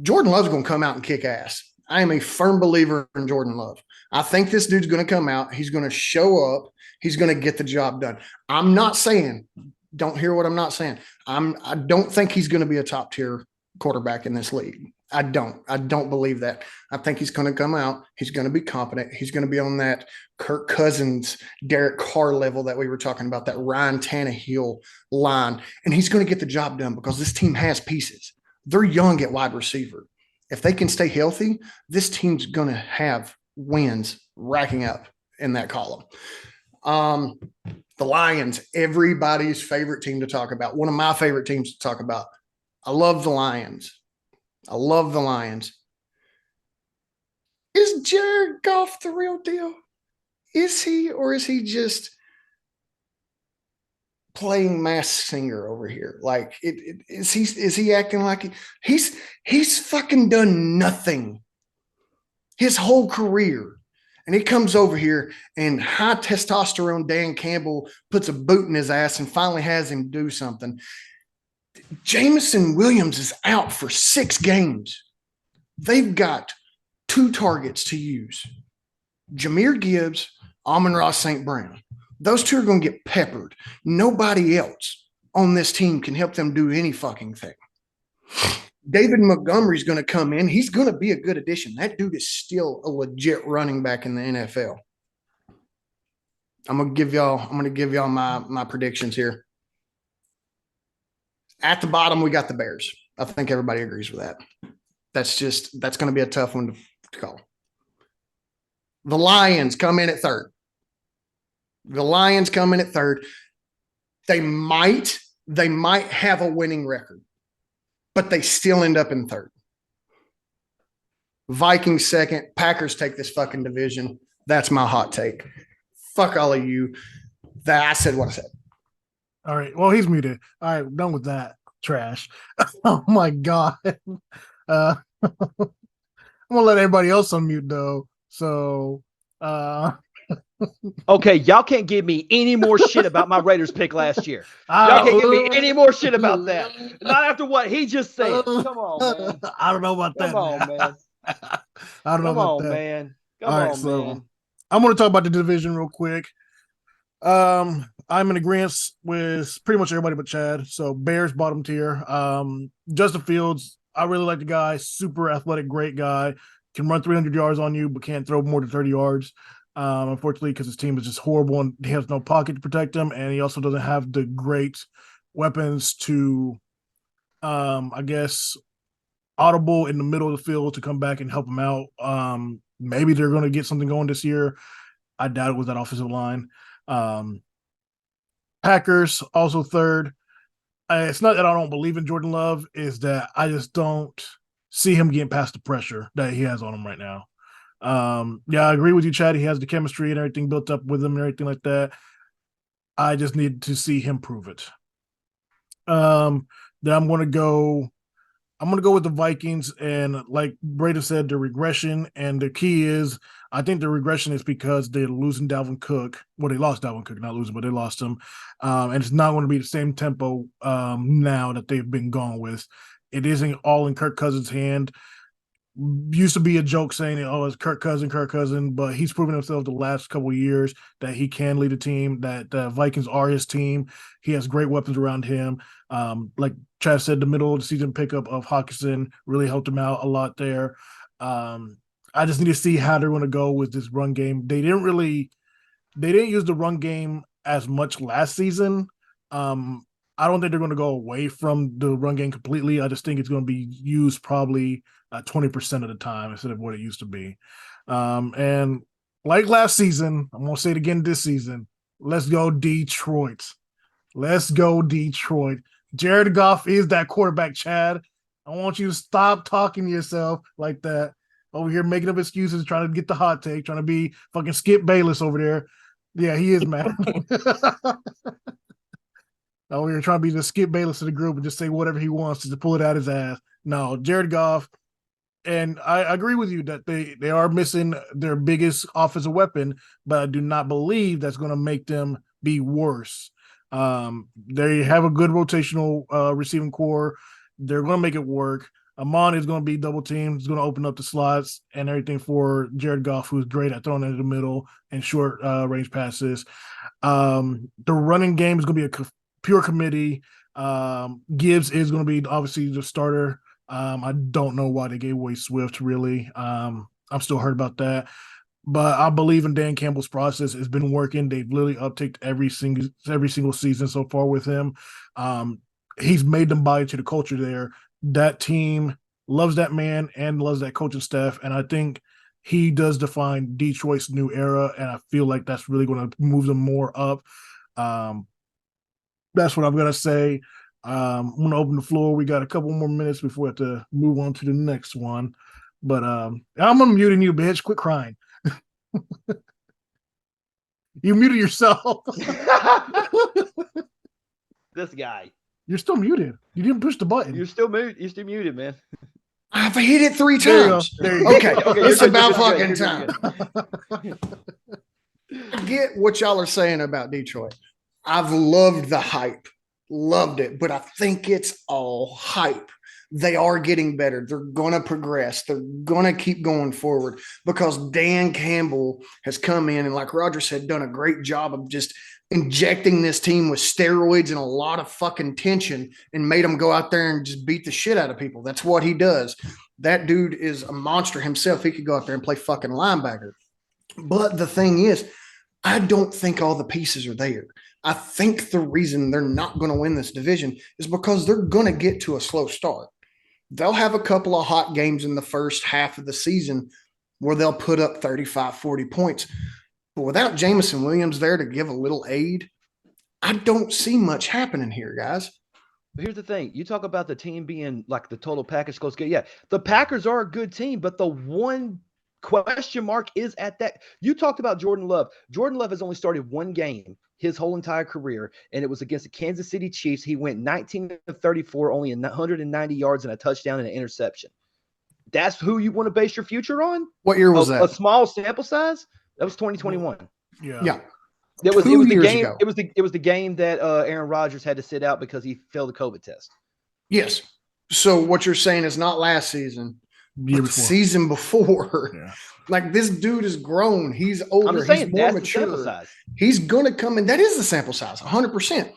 Jordan Love's going to come out and kick ass. I am a firm believer in Jordan Love. I think this dude's going to come out. He's going to show up. He's going to get the job done. I'm not saying, don't hear what I'm not saying. I don't think he's going to be a top tier quarterback in this league. I don't believe that. I think he's going to come out. He's going to be competent. He's going to be on that Kirk Cousins, Derek Carr level that we were talking about, that Ryan Tannehill line. And he's going to get the job done because this team has pieces. They're young at wide receiver. If they can stay healthy, this team's going to have wins racking up in that column. The Lions, everybody's favorite team to talk about. One of my favorite teams to talk about. I love the Lions. Is Jared Goff the real deal? Is he, or is he just playing Masked Singer over here? Like, is he acting like he's fucking done nothing his whole career, and he comes over here and high testosterone Dan Campbell puts a boot in his ass and finally has him do something. Jameson Williams is out for 6 games. They've got 2 targets to use. Jahmyr Gibbs, Amon-Ra St. Brown. Those two are going to get peppered. Nobody else on this team can help them do any fucking thing. David Montgomery's going to come in. He's going to be a good addition. That dude is still a legit running back in the NFL. I'm going to give y'all my predictions here. At the bottom, we got the Bears. I think everybody agrees with that. That's going to be a tough one to call. The Lions come in at third. They might have a winning record, but they still end up in third. Vikings second. Packers take this fucking division. That's my hot take. Fuck all of you. I said what I said. All right. Well, he's muted. All right. Done with that trash. Oh my God. I'm gonna let everybody else unmute though. So Okay, y'all can't give me any more shit about my Raiders pick last year. Y'all can't give me any more shit about that. Not after what he just said. Come on, man. I don't know about that. Come on, man. I don't know about that. Man. All right, man. I'm going to talk about the division real quick. I'm in agreement with pretty much everybody but Chad. So Bears bottom tier. Justin Fields, I really like the guy. Super athletic, great guy. Can run 300 yards on you, but can't throw more than 30 yards. Unfortunately, because his team is just horrible and he has no pocket to protect him, and he also doesn't have the great weapons to, I guess, audible in the middle of the field to come back and help him out. Maybe they're going to get something going this year. I doubt it with that offensive line. Packers also third. It's not that I don't believe in Jordan Love, is that I just don't see him getting past the pressure that he has on him right now. Yeah, I agree with you, Chad. He has the chemistry and everything built up with him and everything like that. I just need to see him prove it. Then I'm going to go with the Vikings, and like Brady said, the regression, and the key is I think the regression is because they're losing Dalvin Cook. Well, they lost Dalvin Cook, not losing, but they lost him. And it's not going to be the same tempo now that they've been gone with. It isn't all in Kirk Cousins' hand. Used to be a joke saying, oh, it's Kirk Cousin, but he's proven himself the last couple of years that he can lead a team, that the Vikings are his team. He has great weapons around him. Like Chad said, the middle of the season pickup of Hawkinson really helped him out a lot there. I just need to see how they're going to go with this run game. They didn't use the run game as much last season. I don't think they're going to go away from the run game completely. I just think it's going to be used probably 20% of the time instead of what it used to be. And like last season, I'm going to say it again this season. Let's go Detroit. Let's go Detroit. Jared Goff is that quarterback, Chad. I want you to stop talking to yourself like that. Over here making up excuses, trying to get the hot take, trying to be fucking Skip Bayless over there. Yeah, he is, man. Over here trying to be the Skip Bayless of the group and just say whatever he wants to pull it out his ass. No, Jared Goff. And I agree with you that they are missing their biggest offensive weapon, but I do not believe that's going to make them be worse. They have a good rotational receiving core. They're going to make it work. Amon is going to be double teamed. He's going to open up the slots and everything for Jared Goff, who's great at throwing it in the middle and short range passes. The running game is going to be a pure committee. Gibbs is going to be obviously the starter. I don't know why they gave away Swift, really. I'm still hurt about that. But I believe in Dan Campbell's process. It's been working. They've literally upticked every single season so far with him. He's made them buy into the culture there. That team loves that man and loves that coaching staff. And I think he does define Detroit's new era. And I feel like that's really going to move them more up. That's what I'm going to say. I'm going to open the floor. We got a couple more minutes before we have to move on to the next one. But I'm unmuting you, bitch. Quit crying. You muted yourself. This guy. You're still muted. You didn't push the button. You're still muted, man. I've hit it 3 There you go. times. There you go. Okay, it's you're about good, fucking you're good. time. I get what y'all are saying about Detroit. I've loved the hype. Loved it, but I think it's all hype. they are getting better. They're going to progress. They're going to keep going forward because Dan Campbell has come in and, like Roger said, done a great job of just injecting this team with steroids and a lot of fucking tension and made them go out there and just beat the shit out of people. That's what he does. That dude is a monster himself. He could go out there and play fucking linebacker. But the thing is, I don't think all the pieces are there. I think the reason they're not going to win this division is because they're going to get to a slow start. They'll have a couple of hot games in the first half of the season where they'll put up 35, 40 points. But without Jameson Williams there to give a little aid, I don't see much happening here, guys. But here's the thing. You talk about the team being like the total package goes good. Yeah, the Packers are a good team, but the one question mark is at that. You talked about Jordan Love. Jordan Love has only started one game his whole entire career, and it was against the Kansas City Chiefs. He went 19 of 34, only 190 yards and a touchdown and an interception. That's who you want to base your future on? What year was that? A small sample size? That was 2021. Yeah. It was the game. Ago. It was the game that Aaron Rodgers had to sit out because he failed the COVID test. Yes. So what you're saying is not last season, but the season before. Yeah. Like, this dude is grown. He's older. I'm just saying, he's more that's the sample mature. size. He's going to come in. That is the sample size, 100%.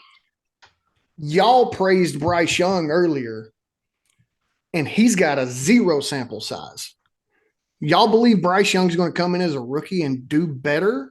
Y'all praised Bryce Young earlier, and he's got a 0 sample size. Y'all believe Bryce Young's going to come in as a rookie and do better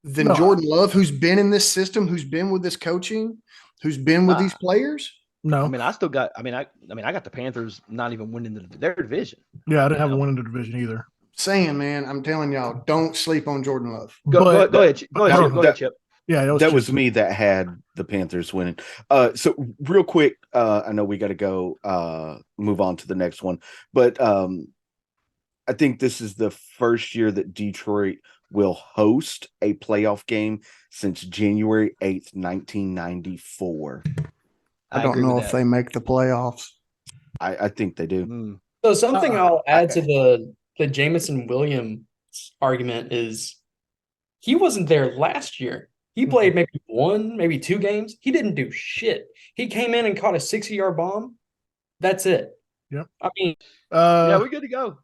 than Jordan Love, who's been in this system, who's been with this coaching, who's been with these players? No. I mean, I got the Panthers not even winning their division. Yeah, I didn't have a win in the division either. Saying, man, I'm telling y'all, don't sleep on Jordan Love. Go ahead, Chip. Yeah, that was me that had the Panthers winning. So real quick, I know we got to go move on to the next one, but I think this is the first year that Detroit will host a playoff game since January 8th, 1994. I don't know if they make the playoffs. I think they do. So something I'll add to the Jameson Williams argument is he wasn't there last year. He played maybe 1, maybe 2 games. He didn't do shit. He came in and caught a 60-yard bomb. That's it. Yep. I mean, yeah, we're good to go.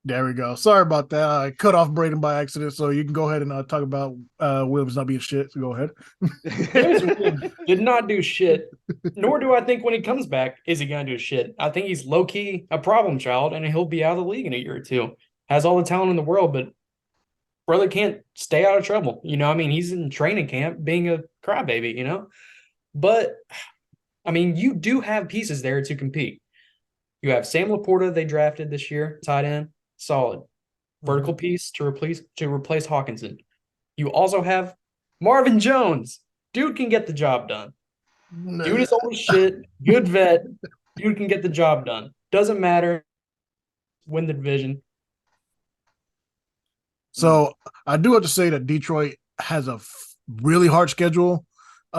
There we go. Sorry about that. I cut off Braden by accident, so you can go ahead and talk about Williams not being shit. So go ahead. Williams did not do shit, nor do I think when he comes back is he going to do shit. I think he's low-key a problem child, and he'll be out of the league in a year or 2. Has all the talent in the world, but brother can't stay out of trouble. You know, I mean, he's in training camp being a crybaby, you know? But, I mean, you do have pieces there to compete. You have Sam Laporta they drafted this year, tight end. Solid vertical piece to replace Hawkinson. You also have Marvin Jones. Dude can get the job done. Dude is old as shit. Good vet. Dude can get the job done. Doesn't matter. Win the division. So I do have to say that Detroit has a really hard schedule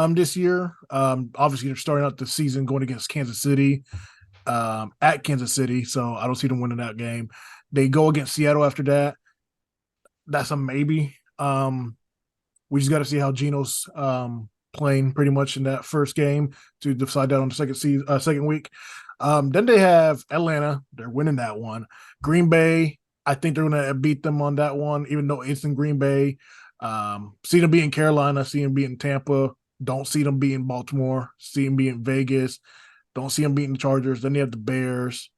this year. Obviously, they're starting out the season going against Kansas City at Kansas City, so I don't see them winning that game. They go against Seattle after that. That's a maybe. We just got to see how Geno's playing pretty much in that first game to decide that on the second week. Then they have Atlanta. They're winning that one. Green Bay, I think they're going to beat them on that one, even though it's in Green Bay. See them beating Carolina, see them beating Tampa. Don't see them beating Baltimore. See them beating Vegas. Don't see them beating the Chargers. Then they have the Bears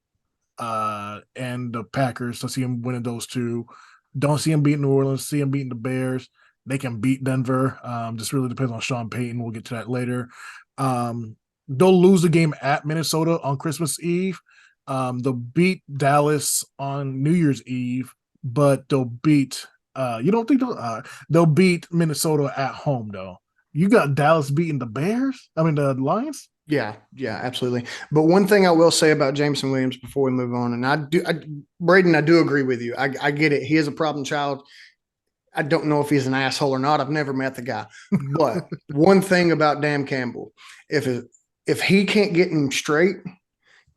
and the Packers. So see them winning those 2. Don't see them beating New Orleans. See them beating the Bears. They can beat Denver. Just really depends on Sean Payton. We'll get to that later. They'll lose the game at Minnesota on Christmas Eve. They'll beat Dallas on New Year's Eve, but they'll beat you don't think they'll beat Minnesota at home though. You got Dallas beating the Bears? I mean the Lions? Yeah, absolutely. But one thing I will say about Jameson Williams before we move on, and Braden, I do agree with you. I get it. He is a problem child. I don't know if he's an asshole or not. I've never met the guy. But one thing about Dan Campbell, if he can't get him straight,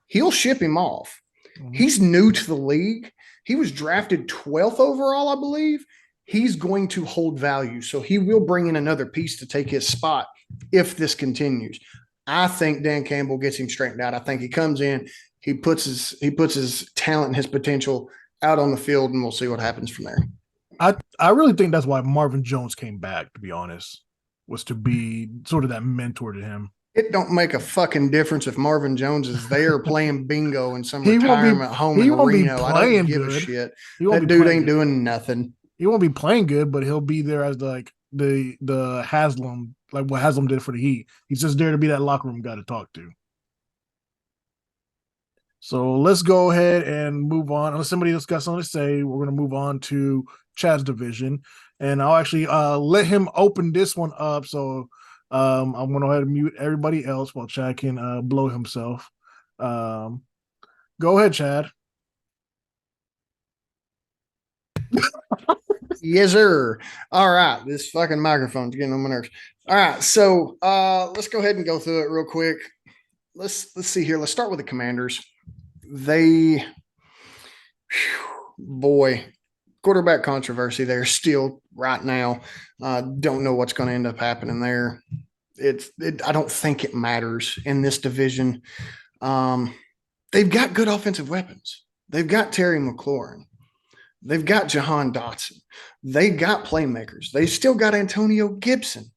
he'll ship him off. Mm-hmm. He's new to the league. He was drafted 12th overall, I believe. He's going to hold value. So he will bring in another piece to take his spot if this continues. I think Dan Campbell gets him straightened out. I think he comes in, he puts his talent and his potential out on the field, and we'll see what happens from there. I really think that's why Marvin Jones came back, to be honest, was to be sort of that mentor to him. It don't make a fucking difference if Marvin Jones is there playing bingo in some He won't be- retirement home he in won't be Reno. I playing don't give a good. shit. He won't That be dude playing ain't good. doing nothing. He won't be playing good, but he'll be there as the Haslam, like what Haslam did for the Heat. He's just there to be that locker room guy to talk to. So let's go ahead and move on. Unless somebody else got something to say, we're going to move on to Chad's division, and I'll actually let him open this one up. So I'm going to go ahead and mute everybody else while Chad can blow himself. Go ahead, Chad. Yes, sir. All right. This fucking microphone's getting on my nerves. All right. So let's go ahead and go through it real quick. Let's see here. Let's start with the Commanders. Boy, quarterback controversy there still right now. Don't know what's going to end up happening there. I don't think it matters in this division. They've got good offensive weapons. They've got Terry McLaurin. They've got Jahan Dotson. They got playmakers. They still got Antonio Gibson,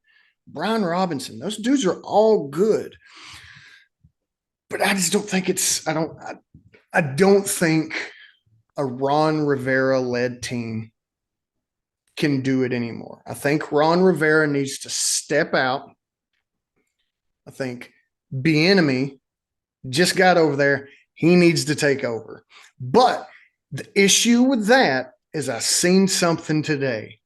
Brian Robinson. Those dudes are all good. But I just don't think I don't think a Ron Rivera led team can do it anymore. I think Ron Rivera needs to step out. I think Bieniemy just got over there. He needs to take over. But the issue with that is I seen something today.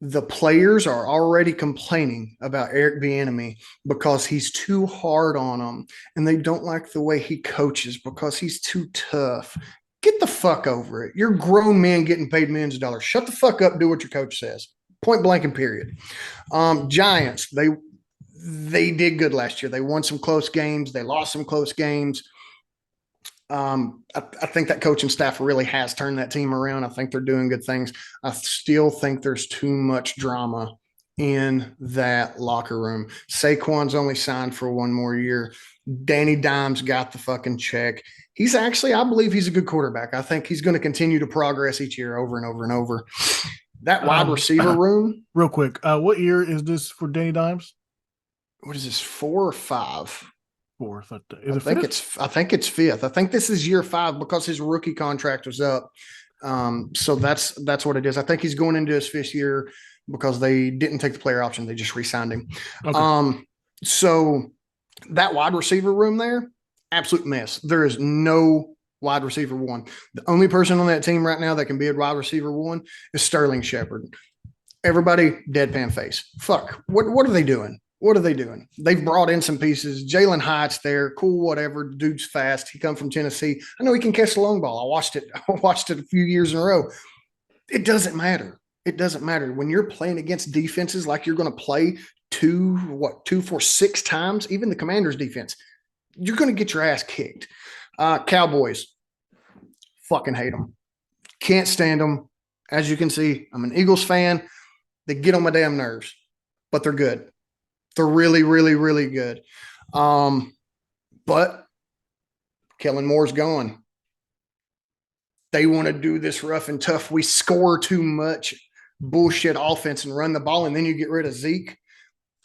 The players are already complaining about Eric Bieniemy because he's too hard on them, and they don't like the way he coaches because he's too tough. Get the fuck over it. You're grown men getting paid millions of dollars. Shut the fuck up. Do what your coach says. Point blank and period. Giants, they did good last year. They won some close games. They lost some close games. I think that coaching staff really has turned that team around. I think they're doing good things. I still think there's too much drama in that locker room. Saquon's only signed for one more year. Danny Dimes got the fucking check. He's actually, I believe he's a good quarterback. I think he's going to continue to progress each year over and over and over. That wide receiver room. Real quick, what year is this for Danny Dimes? What is this, 4 or 5? Fourth. I think it's fifth. I think this is year 5 because his rookie contract was up. So that's what it is. I think he's going into his 5th year because they didn't take the player option. They just re-signed him. Okay. So that wide receiver room there, absolute mess. There is no wide receiver 1. The only person on that team right now that can be a wide receiver 1 is Sterling Shepard. Everybody deadpan face. Fuck. What are they doing? What are they doing? They've brought in some pieces. Jalen Hyatt's there. Cool, whatever. Dude's fast. He comes from Tennessee. I know he can catch the long ball. I watched it a few years in a row. It doesn't matter. It doesn't matter. When you're playing against defenses like you're going to play 2, 4, 6 times, even the Commanders defense, you're going to get your ass kicked. Cowboys, fucking hate them. Can't stand them. As you can see, I'm an Eagles fan. They get on my damn nerves, but they're good. They're really, really, really good. But Kellen Moore's gone. They want to do this rough and tough. We score too much bullshit offense and run the ball, and then you get rid of Zeke.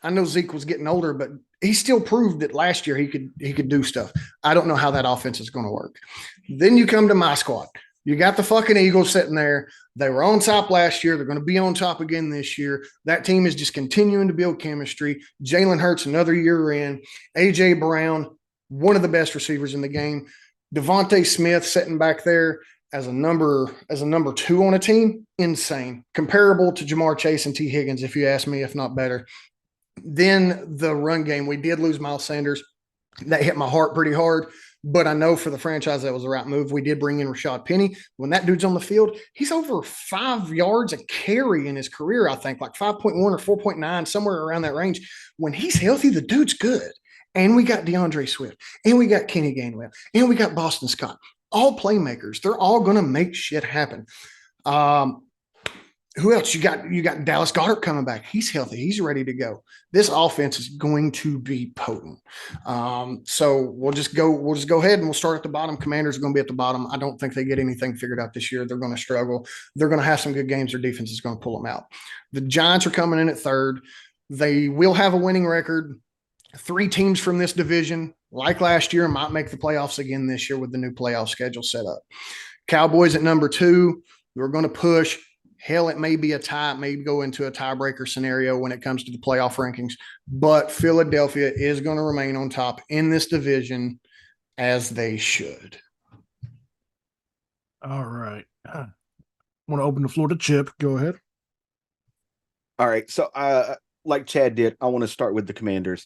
I know Zeke was getting older, but he still proved that last year he could do stuff. I don't know how that offense is going to work. Then you come to my squad. You got the fucking Eagles sitting there. They were on top last year. They're going to be on top again this year. That team is just continuing to build chemistry. Jalen Hurts another year in. A.J. Brown, one of the best receivers in the game. Devontae Smith sitting back there as a number 2 on a team. Insane. Comparable to Jamar Chase and T. Higgins, if you ask me, if not better. Then the run game. We did lose Miles Sanders. That hit my heart pretty hard. But I know for the franchise that was the right move. We did bring in Rashad Penny. When that dude's on the field, he's over 5 yards a carry in his career, I think, like 5.1 or 4.9, somewhere around that range. When he's healthy, the dude's good. And we got DeAndre Swift. And we got Kenny Gainwell. And we got Boston Scott. All playmakers. They're all going to make shit happen. who else you got? You got Dallas Goddard coming back. He's healthy. He's ready to go. This offense is going to be potent. So we'll just go ahead and we'll start at the bottom. Commanders are going to be at the bottom. I don't think they get anything figured out this year. They're going to struggle. They're going to have some good games. Their defense is going to pull them out. The Giants are coming in at third. They will have a winning record. 3 teams from this division, like last year, might make the playoffs again this year with the new playoff schedule set up. Cowboys at number 2. We're going to push. Hell, it may be a tie. It may go into a tiebreaker scenario when it comes to the playoff rankings. But Philadelphia is going to remain on top in this division, as they should. All right. I want to open the floor to Chip. Go ahead. All right. So, like Chad did, I want to start with the Commanders.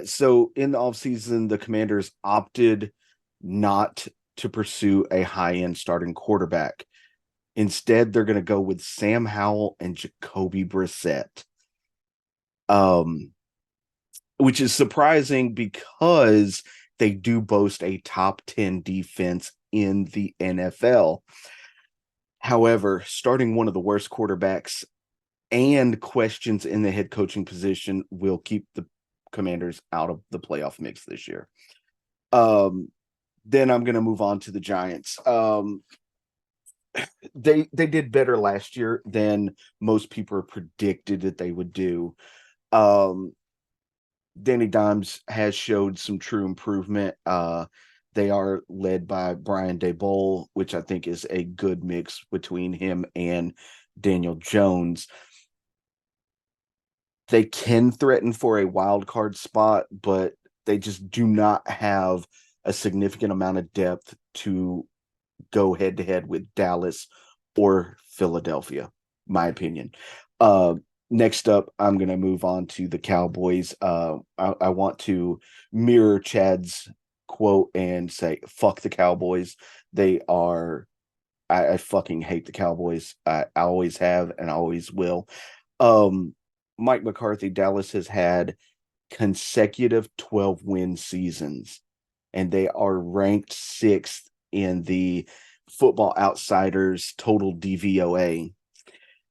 So in the offseason, the Commanders opted not to pursue a high-end starting quarterback. Instead, they're going to go with Sam Howell and Jacoby Brissett, which is surprising because they do boast a top 10 defense in the NFL. However, starting one of the worst quarterbacks and questions in the head coaching position will keep the Commanders out of the playoff mix this year. Then I'm going to move on to the Giants. They did better last year than most people predicted that they would do. Danny Dimes has showed some true improvement. They are led by Brian Daboll, which I think is a good mix between him and Daniel Jones. They can threaten for a wild card spot, but they just do not have a significant amount of depth to go head to head with Dallas or Philadelphia, my opinion. Next up, I'm going to move on to the Cowboys. I want to mirror Chad's quote and say, fuck the Cowboys. They are, I fucking hate the Cowboys. I always have and always will. Mike McCarthy, Dallas has had consecutive 12-win seasons, and they are ranked 6th in the Football Outsiders total DVOA.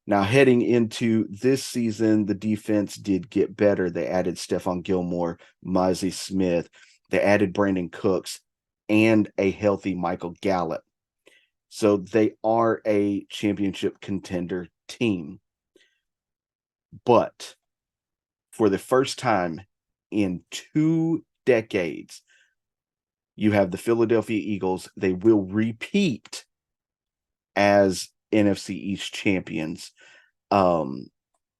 Now, heading into this season, the defense did get better. They added Stephon Gilmore, Mozzie Smith. They added Brandon Cooks and a healthy Michael Gallup. So they are a championship contender team. But for the first time in 2 decades, you have the Philadelphia Eagles. They will repeat as NFC East champions.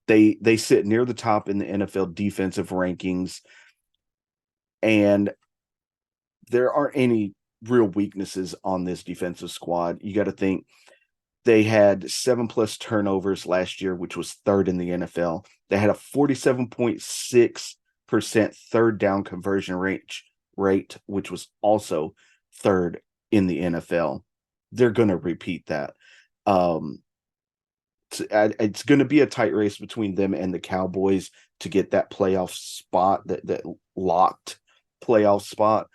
They sit near the top in the NFL defensive rankings, and there aren't any real weaknesses on this defensive squad. You got to think they had 7+ turnovers last year, which was 3rd in the NFL. They had a 47.6% third down conversion rate, which was also 3rd in the NFL. They're going to repeat that. It's going to be a tight race between them and the Cowboys to get that playoff spot, that locked playoff spot.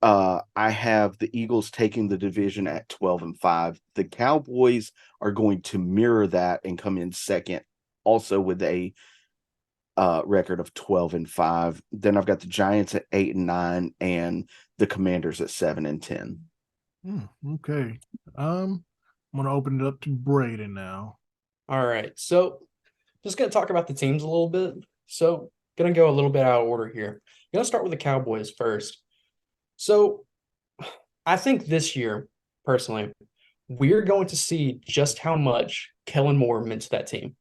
I have the Eagles taking the division at 12-5. The Cowboys are going to mirror that and come in second, also with a record of 12-5. Then I've got the Giants at 8-9 and the Commanders at 7-10. Okay. I'm going to open it up to Braden now. All right. So just going to talk about the teams a little bit. So going to go a little bit out of order here. Going to start with the Cowboys first. So I think this year, personally, we're going to see just how much Kellen Moore meant to that team.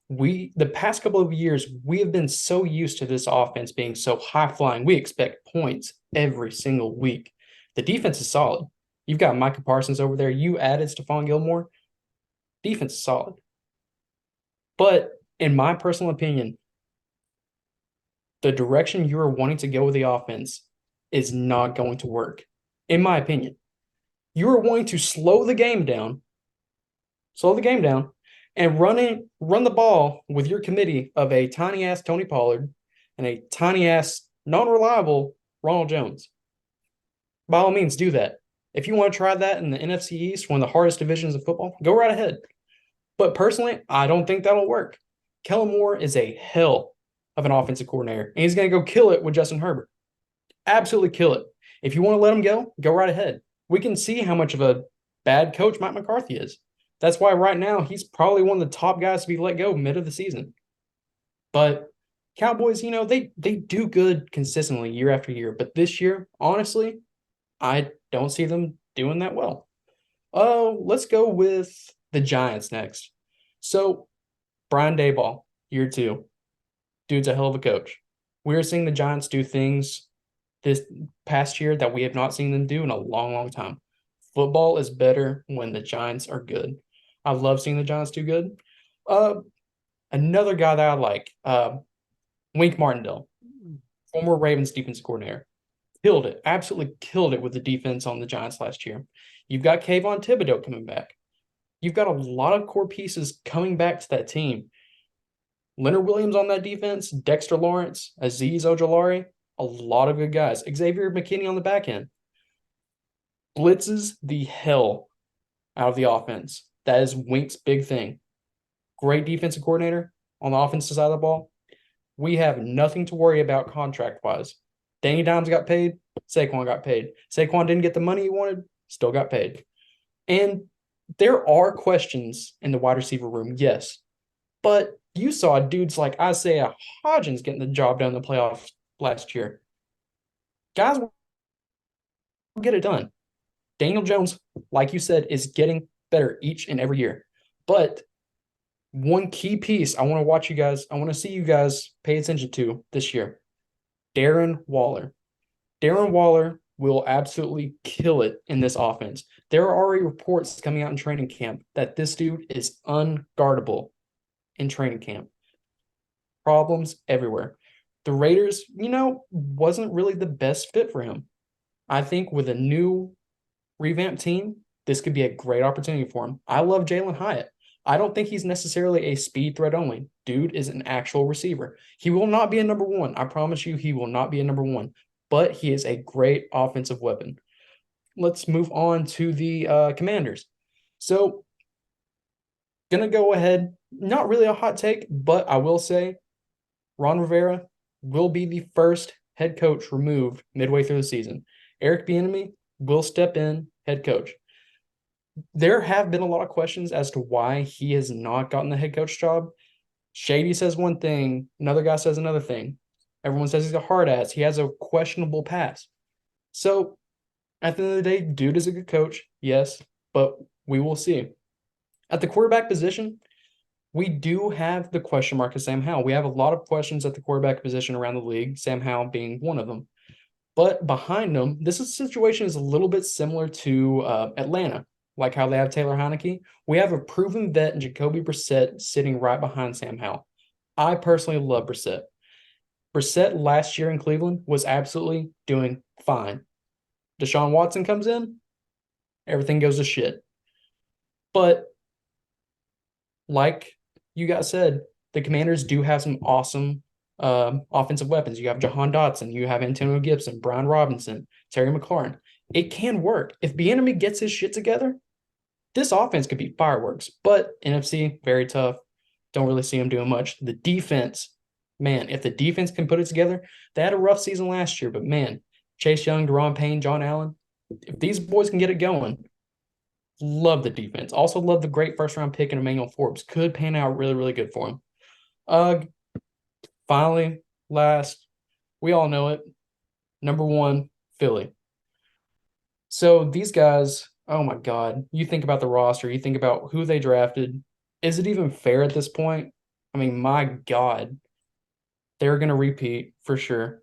The past couple of years, we have been so used to this offense being so high-flying. We expect points every single week. The defense is solid. You've got Micah Parsons over there. You added Stephon Gilmore. Defense is solid. But in my personal opinion, the direction you are wanting to go with the offense is not going to work. In my opinion, you are wanting to slow the game down, and run the ball with your committee of a tiny-ass Tony Pollard and a tiny-ass, non-reliable Ronald Jones. By all means, do that. If you want to try that in the NFC East, one of the hardest divisions of football, go right ahead. But personally, I don't think that'll work. Kellen Moore is a hell of an offensive coordinator, and he's going to go kill it with Justin Herbert. Absolutely kill it. If you want to let him go right ahead. We can see how much of a bad coach Mike McCarthy is. That's why right now he's probably one of the top guys to be let go mid of the season. But Cowboys, they do good consistently year after year. But this year, honestly, I don't see them doing that well. Let's go with the Giants next. So, Brian Daboll, year 2. Dude's a hell of a coach. We're seeing the Giants do things this past year that we have not seen them do in a long, long time. Football is better when the Giants are good. I love seeing the Giants do good. Another guy that I like, Wink Martindale, former Ravens defensive coordinator. Killed it, absolutely killed it with the defense on the Giants last year. You've got Kayvon Thibodeau coming back. You've got a lot of core pieces coming back to that team. Leonard Williams on that defense, Dexter Lawrence, Azeez Ojulari, a lot of good guys. Xavier McKinney on the back end. Blitzes the hell out of the offense. That is Wink's big thing. Great defensive coordinator on the offensive side of the ball. We have nothing to worry about contract-wise. Danny Dimes got paid. Saquon got paid. Saquon didn't get the money he wanted. Still got paid. And there are questions in the wide receiver room, yes. But you saw dudes like Isaiah Hodgins getting the job done in the playoffs last year. Guys will get it done. Daniel Jones, like you said, is getting better each and every year. But one key piece I want to see you guys pay attention to this year. Darren Waller. Darren Waller will absolutely kill it in this offense. There are already reports coming out in training camp that this dude is unguardable in training camp. Problems everywhere. The Raiders, wasn't really the best fit for him. I think with a new revamped team, this could be a great opportunity for him. I love Jalen Hyatt. I don't think he's necessarily a speed threat only. Dude is an actual receiver. He will not be a number 1. I promise you, he will not be a number 1. But he is a great offensive weapon. Let's move on to the Commanders. So, gonna go ahead. Not really a hot take, but I will say Ron Rivera will be the first head coach removed midway through the season. Eric Bieniemy will step in head coach. There have been a lot of questions as to why he has not gotten the head coach job. Shady says one thing, another guy says another thing. Everyone says he's a hard ass. He has a questionable past. So, at the end of the day, dude is a good coach, yes, but we will see. At the quarterback position, we do have the question mark of Sam Howell. We have a lot of questions at the quarterback position around the league, Sam Howell being one of them. But behind them, situation is a little bit similar to Atlanta, like how they have Taylor Heineke. We have a proven vet in Jacoby Brissett sitting right behind Sam Howell. I personally love Brissett. Brissett last year in Cleveland was absolutely doing fine. Deshaun Watson comes in, everything goes to shit. But like you guys said, the Commanders do have some awesome offensive weapons. You have Jahan Dotson, you have Antonio Gibson, Brian Robinson, Terry McLaurin. It can work. If Bieniemy gets his shit together, this offense could be fireworks. But NFC, very tough. Don't really see him doing much. The defense, man, if the defense can put it together, they had a rough season last year, but man, Chase Young, Deron Payne, John Allen, if these boys can get it going, love the defense. Also love the great first-round pick in Emmanuel Forbes. Could pan out really, really good for him. Finally, last, we all know it, number 1, Philly. So these guys, oh my God, you think about the roster, you think about who they drafted. Is it even fair at this point? I mean, my God, they're going to repeat for sure.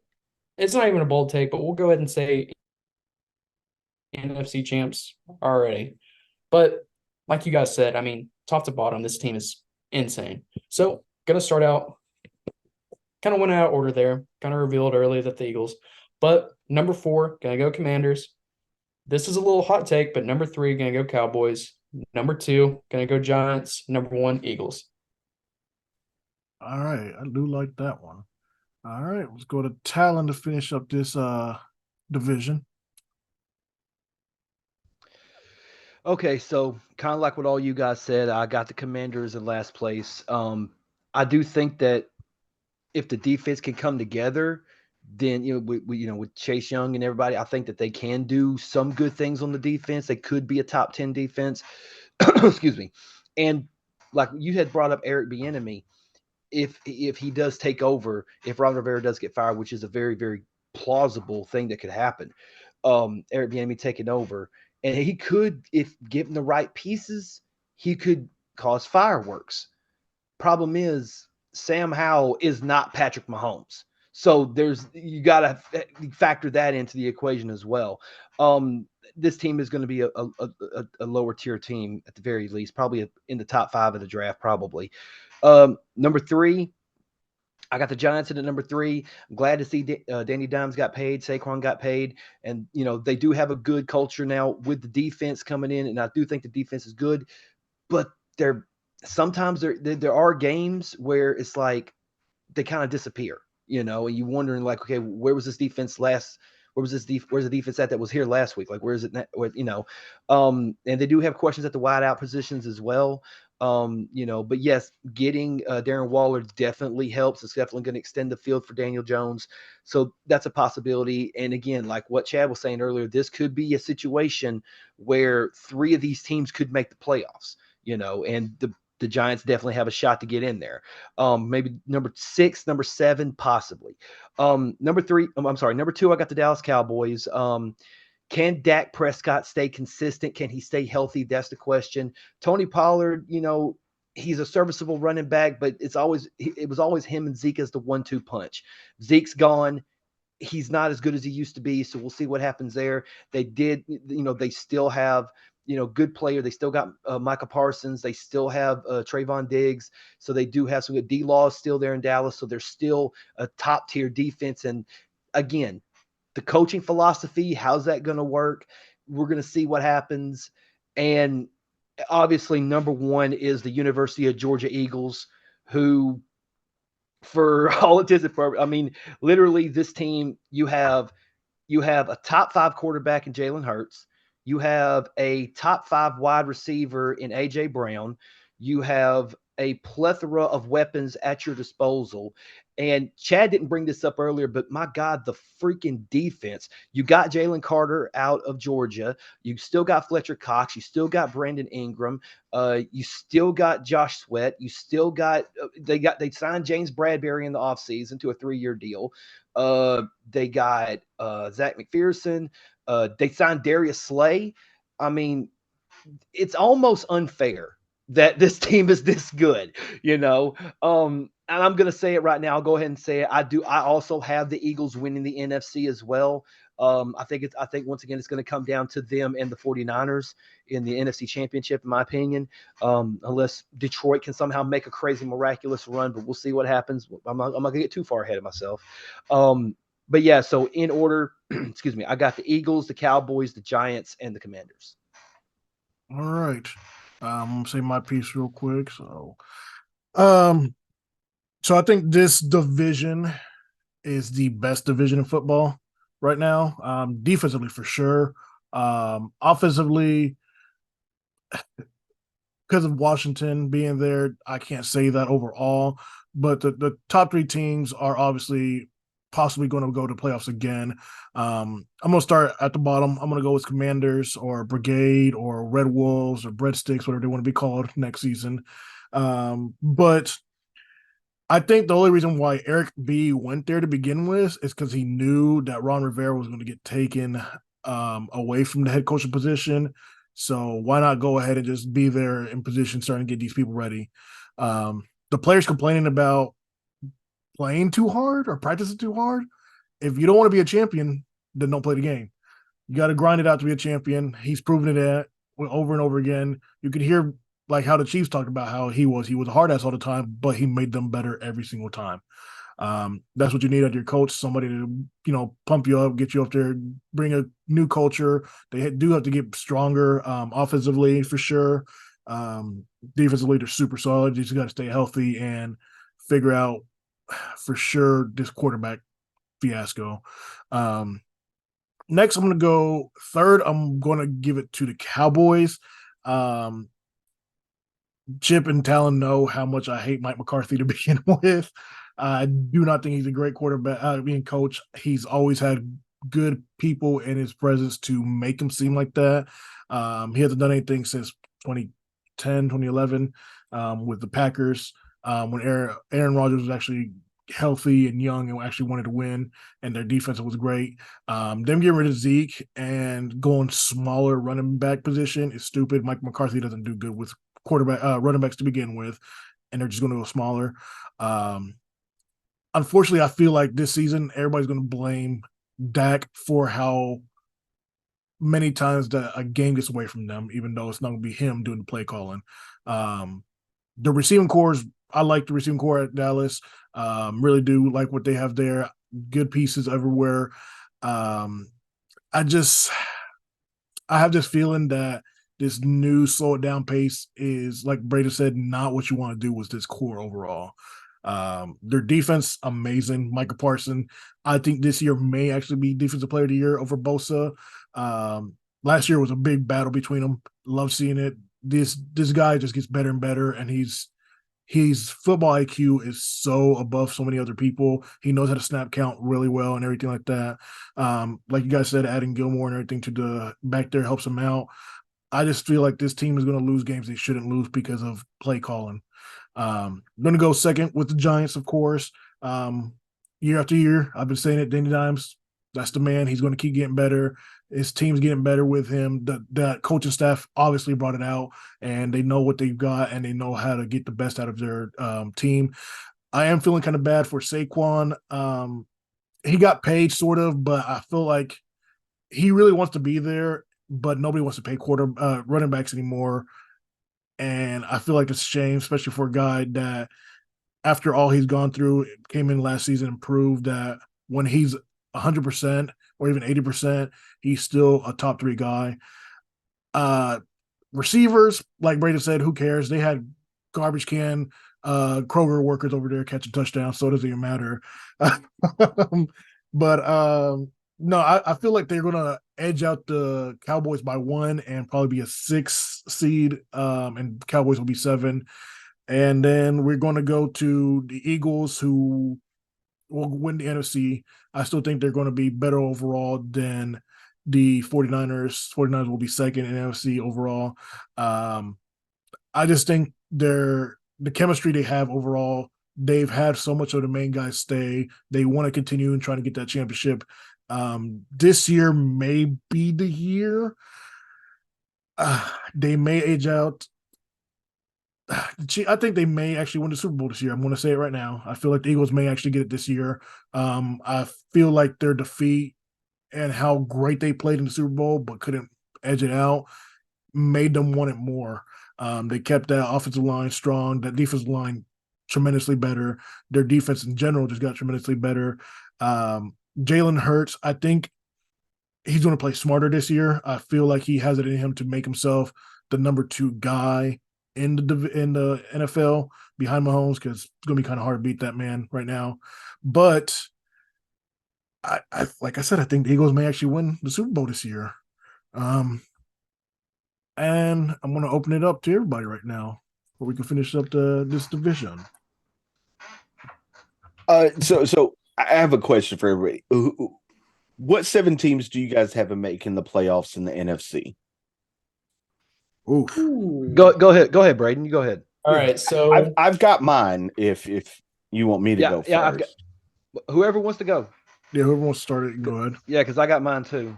It's not even a bold take, but we'll go ahead and say NFC champs already. But like you guys said, I mean, top to bottom, this team is insane. So, going to start out, kind of went out of order there, kind of revealed early that the Eagles. But number 4, going to go Commanders. This is a little hot take, but number 3, going to go Cowboys. Number 2, going to go Giants. Number 1, Eagles. All right. I do like that one. All right. Let's go to Talon to finish up this division. Okay, so kind of like what all you guys said, I got the Commanders in last place. I do think that if the defense can come together, then with Chase Young and everybody, I think that they can do some good things on the defense. They could be a top 10 defense. Excuse me. And like you had brought up Eric Bieniemy, if he does take over, if Ron Rivera does get fired, which is a very, very plausible thing that could happen, Eric Bieniemy taking over, and he could, if given the right pieces, he could cause fireworks. Problem is, Sam Howell is not Patrick Mahomes. So you got to factor that into the equation as well. This team is going to be a lower tier team at the very least, probably in the top 5 of the draft, probably. Number 3, I got the Giants in at number 3. I'm glad to see Danny Dimes got paid, Saquon got paid, and they do have a good culture now with the defense coming in, and I do think the defense is good, but sometimes there are games where it's like they kind of disappear, and you wondering like, okay, where was this defense last? Where's the defense that was here last week? Like, where is it? And they do have questions at the wideout positions as well. But yes, getting Darren Waller definitely helps. It's definitely going to extend the field for Daniel Jones. So that's a possibility. And again, like what Chad was saying earlier, this could be a situation where 3 of these teams could make the playoffs, and the Giants definitely have a shot to get in there. Maybe number 6, number 7, possibly. Number 2, I got the Dallas Cowboys. Can Dak Prescott stay consistent? Can he stay healthy? That's the question. Tony Pollard, he's a serviceable running back, but it was always him and Zeke as the 1-2 punch. Zeke's gone. He's not as good as he used to be, so we'll see what happens there. They still have good player. They still got Micah Parsons. They still have Trayvon Diggs. So they do have some good. D-Law is still there in Dallas. So they're still a top tier defense. And again, the coaching philosophy, how's that going to work? We're going to see what happens. And obviously number 1 is the University of Georgia Eagles, who for all intents and purposes, I mean, literally this team, you have a top 5 quarterback in Jalen Hurts. You have a top 5 wide receiver in A.J. Brown. You have a plethora of weapons at your disposal. And Chad didn't bring this up earlier, but my God, the freaking defense. You got Jalen Carter out of Georgia. You still got Fletcher Cox. You still got Brandon Ingram. You still got Josh Sweat. You still got they signed James Bradbury in the offseason to a 3-year deal. They got Zach McPherson. They signed Darius Slay. I mean, it's almost unfair that this team is this good, and I'm going to say it right now. I'll go ahead and say it. I also have the Eagles winning the NFC as well. I think once again, it's going to come down to them and the 49ers in the NFC Championship, in my opinion, unless Detroit can somehow make a crazy, miraculous run, but we'll see what happens. I'm not going to get too far ahead of myself. But yeah, so in order, excuse me, I got the Eagles, the Cowboys, the Giants, and the Commanders. All right. I'm going to say my piece real quick. So I think this division is the best division in football right now. Defensively for sure. Offensively, because of Washington being there, I can't say that overall. But the top 3 teams are obviously possibly going to go to playoffs again. I'm going to start at the bottom. I'm going to go with Commanders or Brigade or Red Wolves or Breadsticks, whatever they want to be called next season. But I think the only reason why Eric B went there to begin with is because he knew that Ron Rivera was going to get taken away from the head coaching position. So why not go ahead and just be there in position, starting to get these people ready? The players complaining about playing too hard or practicing too hard. If you don't want to be a champion, then don't play the game. You got to grind it out to be a champion. He's proven it over and over again. You could hear like how the Chiefs talked about how he was a hard ass all the time, but he made them better every single time. That's what you need out of your coach, somebody to, pump you up, get you up there, bring a new culture. They do have to get stronger offensively for sure. Defensively, they're super solid. You just got to stay healthy and figure out for sure this quarterback fiasco. Next, I'm going to go third. I'm going to give it to the Cowboys. Um, Chip and Talon know how much I hate Mike McCarthy to begin with. I do not think he's a great quarterback, being coach. He's always had good people in his presence to make him seem like that. He hasn't done anything since 2010, 2011 with the Packers when Aaron Rodgers was actually healthy and young and actually wanted to win, and their defense was great. Them getting rid of Zeke and going smaller running back position is stupid. Mike McCarthy doesn't do good with running backs to begin with, and they're just going to go smaller. Unfortunately, I feel like this season everybody's going to blame Dak for how many times that a game gets away from them, even though it's not going to be him doing the play calling. The receiving cores, I like the receiving core at Dallas. Really do like what they have there. Good pieces everywhere. I have this feeling that this new slow it down pace is, like Brady said, not what you want to do with this core overall. Their defense, amazing. Micah Parson, I think this year may actually be defensive player of the year over Bosa. Last year was a big battle between them. Love seeing it. This guy just gets better and better, and his football IQ is so above so many other people. He knows how to snap count really well and everything like that. Like you guys said, adding Gilmore and everything to the back there helps him out. I just feel like this team is going to lose games they shouldn't lose because of play calling. I'm going to go second with the Giants, of course. Year after year, I've been saying it, Danny Dimes, that's the man. He's going to keep getting better. His team's getting better with him. The coaching staff obviously brought it out, and they know what they've got, and they know how to get the best out of their team. I am feeling kind of bad for Saquon. He got paid sort of, but I feel like he really wants to be there, but nobody wants to pay running backs anymore. And I feel like it's a shame, especially for a guy that after all he's gone through, came in last season and proved that when he's 100% or even 80%, he's still a top 3 guy. Receivers, like Brady said, who cares? They had garbage can Kroger workers over there catching touchdowns, so it doesn't even matter. But no, I feel like they're gonna edge out the Cowboys by 1 and probably be a 6 seed, and Cowboys will be 7. And then we're going to go to the Eagles, who will win the NFC. I still think they're going to be better overall than the 49ers. 49ers will be second in NFC overall. I just think the chemistry they have overall, they've had so much of the main guys stay. They want to continue and try to get that championship. This year may be the year. They may age out. I think they may actually win the Super Bowl this year. I'm going to say it right now. I feel like the Eagles may actually get it this year. I feel like their defeat and how great they played in the Super Bowl but couldn't edge it out made them want it more. They kept that offensive line strong, that defensive line tremendously better. Their defense in general just got tremendously better. Jalen Hurts, I think he's going to play smarter this year. I feel like he has it in him to make himself the number 2 guy in the NFL behind Mahomes, because it's going to be kind of hard to beat that man right now. But I like I said, I think the Eagles may actually win the Super Bowl this year. And I'm going to open it up to everybody right now, where we can finish up this division. So I have a question for everybody. What 7 teams do you guys have making the playoffs in the NFC? Oof. Go ahead, Braden. You go ahead. All right, so I've got mine. If you want me to go first, I've got whoever wants to go. Yeah, whoever wants to start it, go ahead. Yeah, because I got mine too.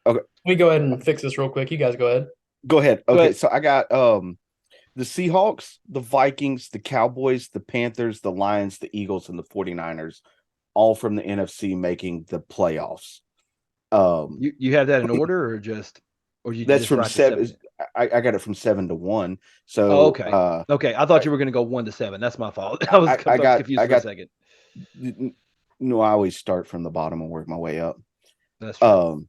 let me go ahead and fix this real quick. You guys go ahead. Go ahead. Go Okay, ahead. so I got the Seahawks, the Vikings, the Cowboys, the Panthers, the Lions, the Eagles, and the 49ers, all from the NFC making the playoffs. You have that in order, or you That's just from write the 7. I got it from 7 to 1. So okay. Okay, I thought you were going to go 1 to 7. That's my fault. I was confused for a second. No, I always start from the bottom and work my way up. That's true.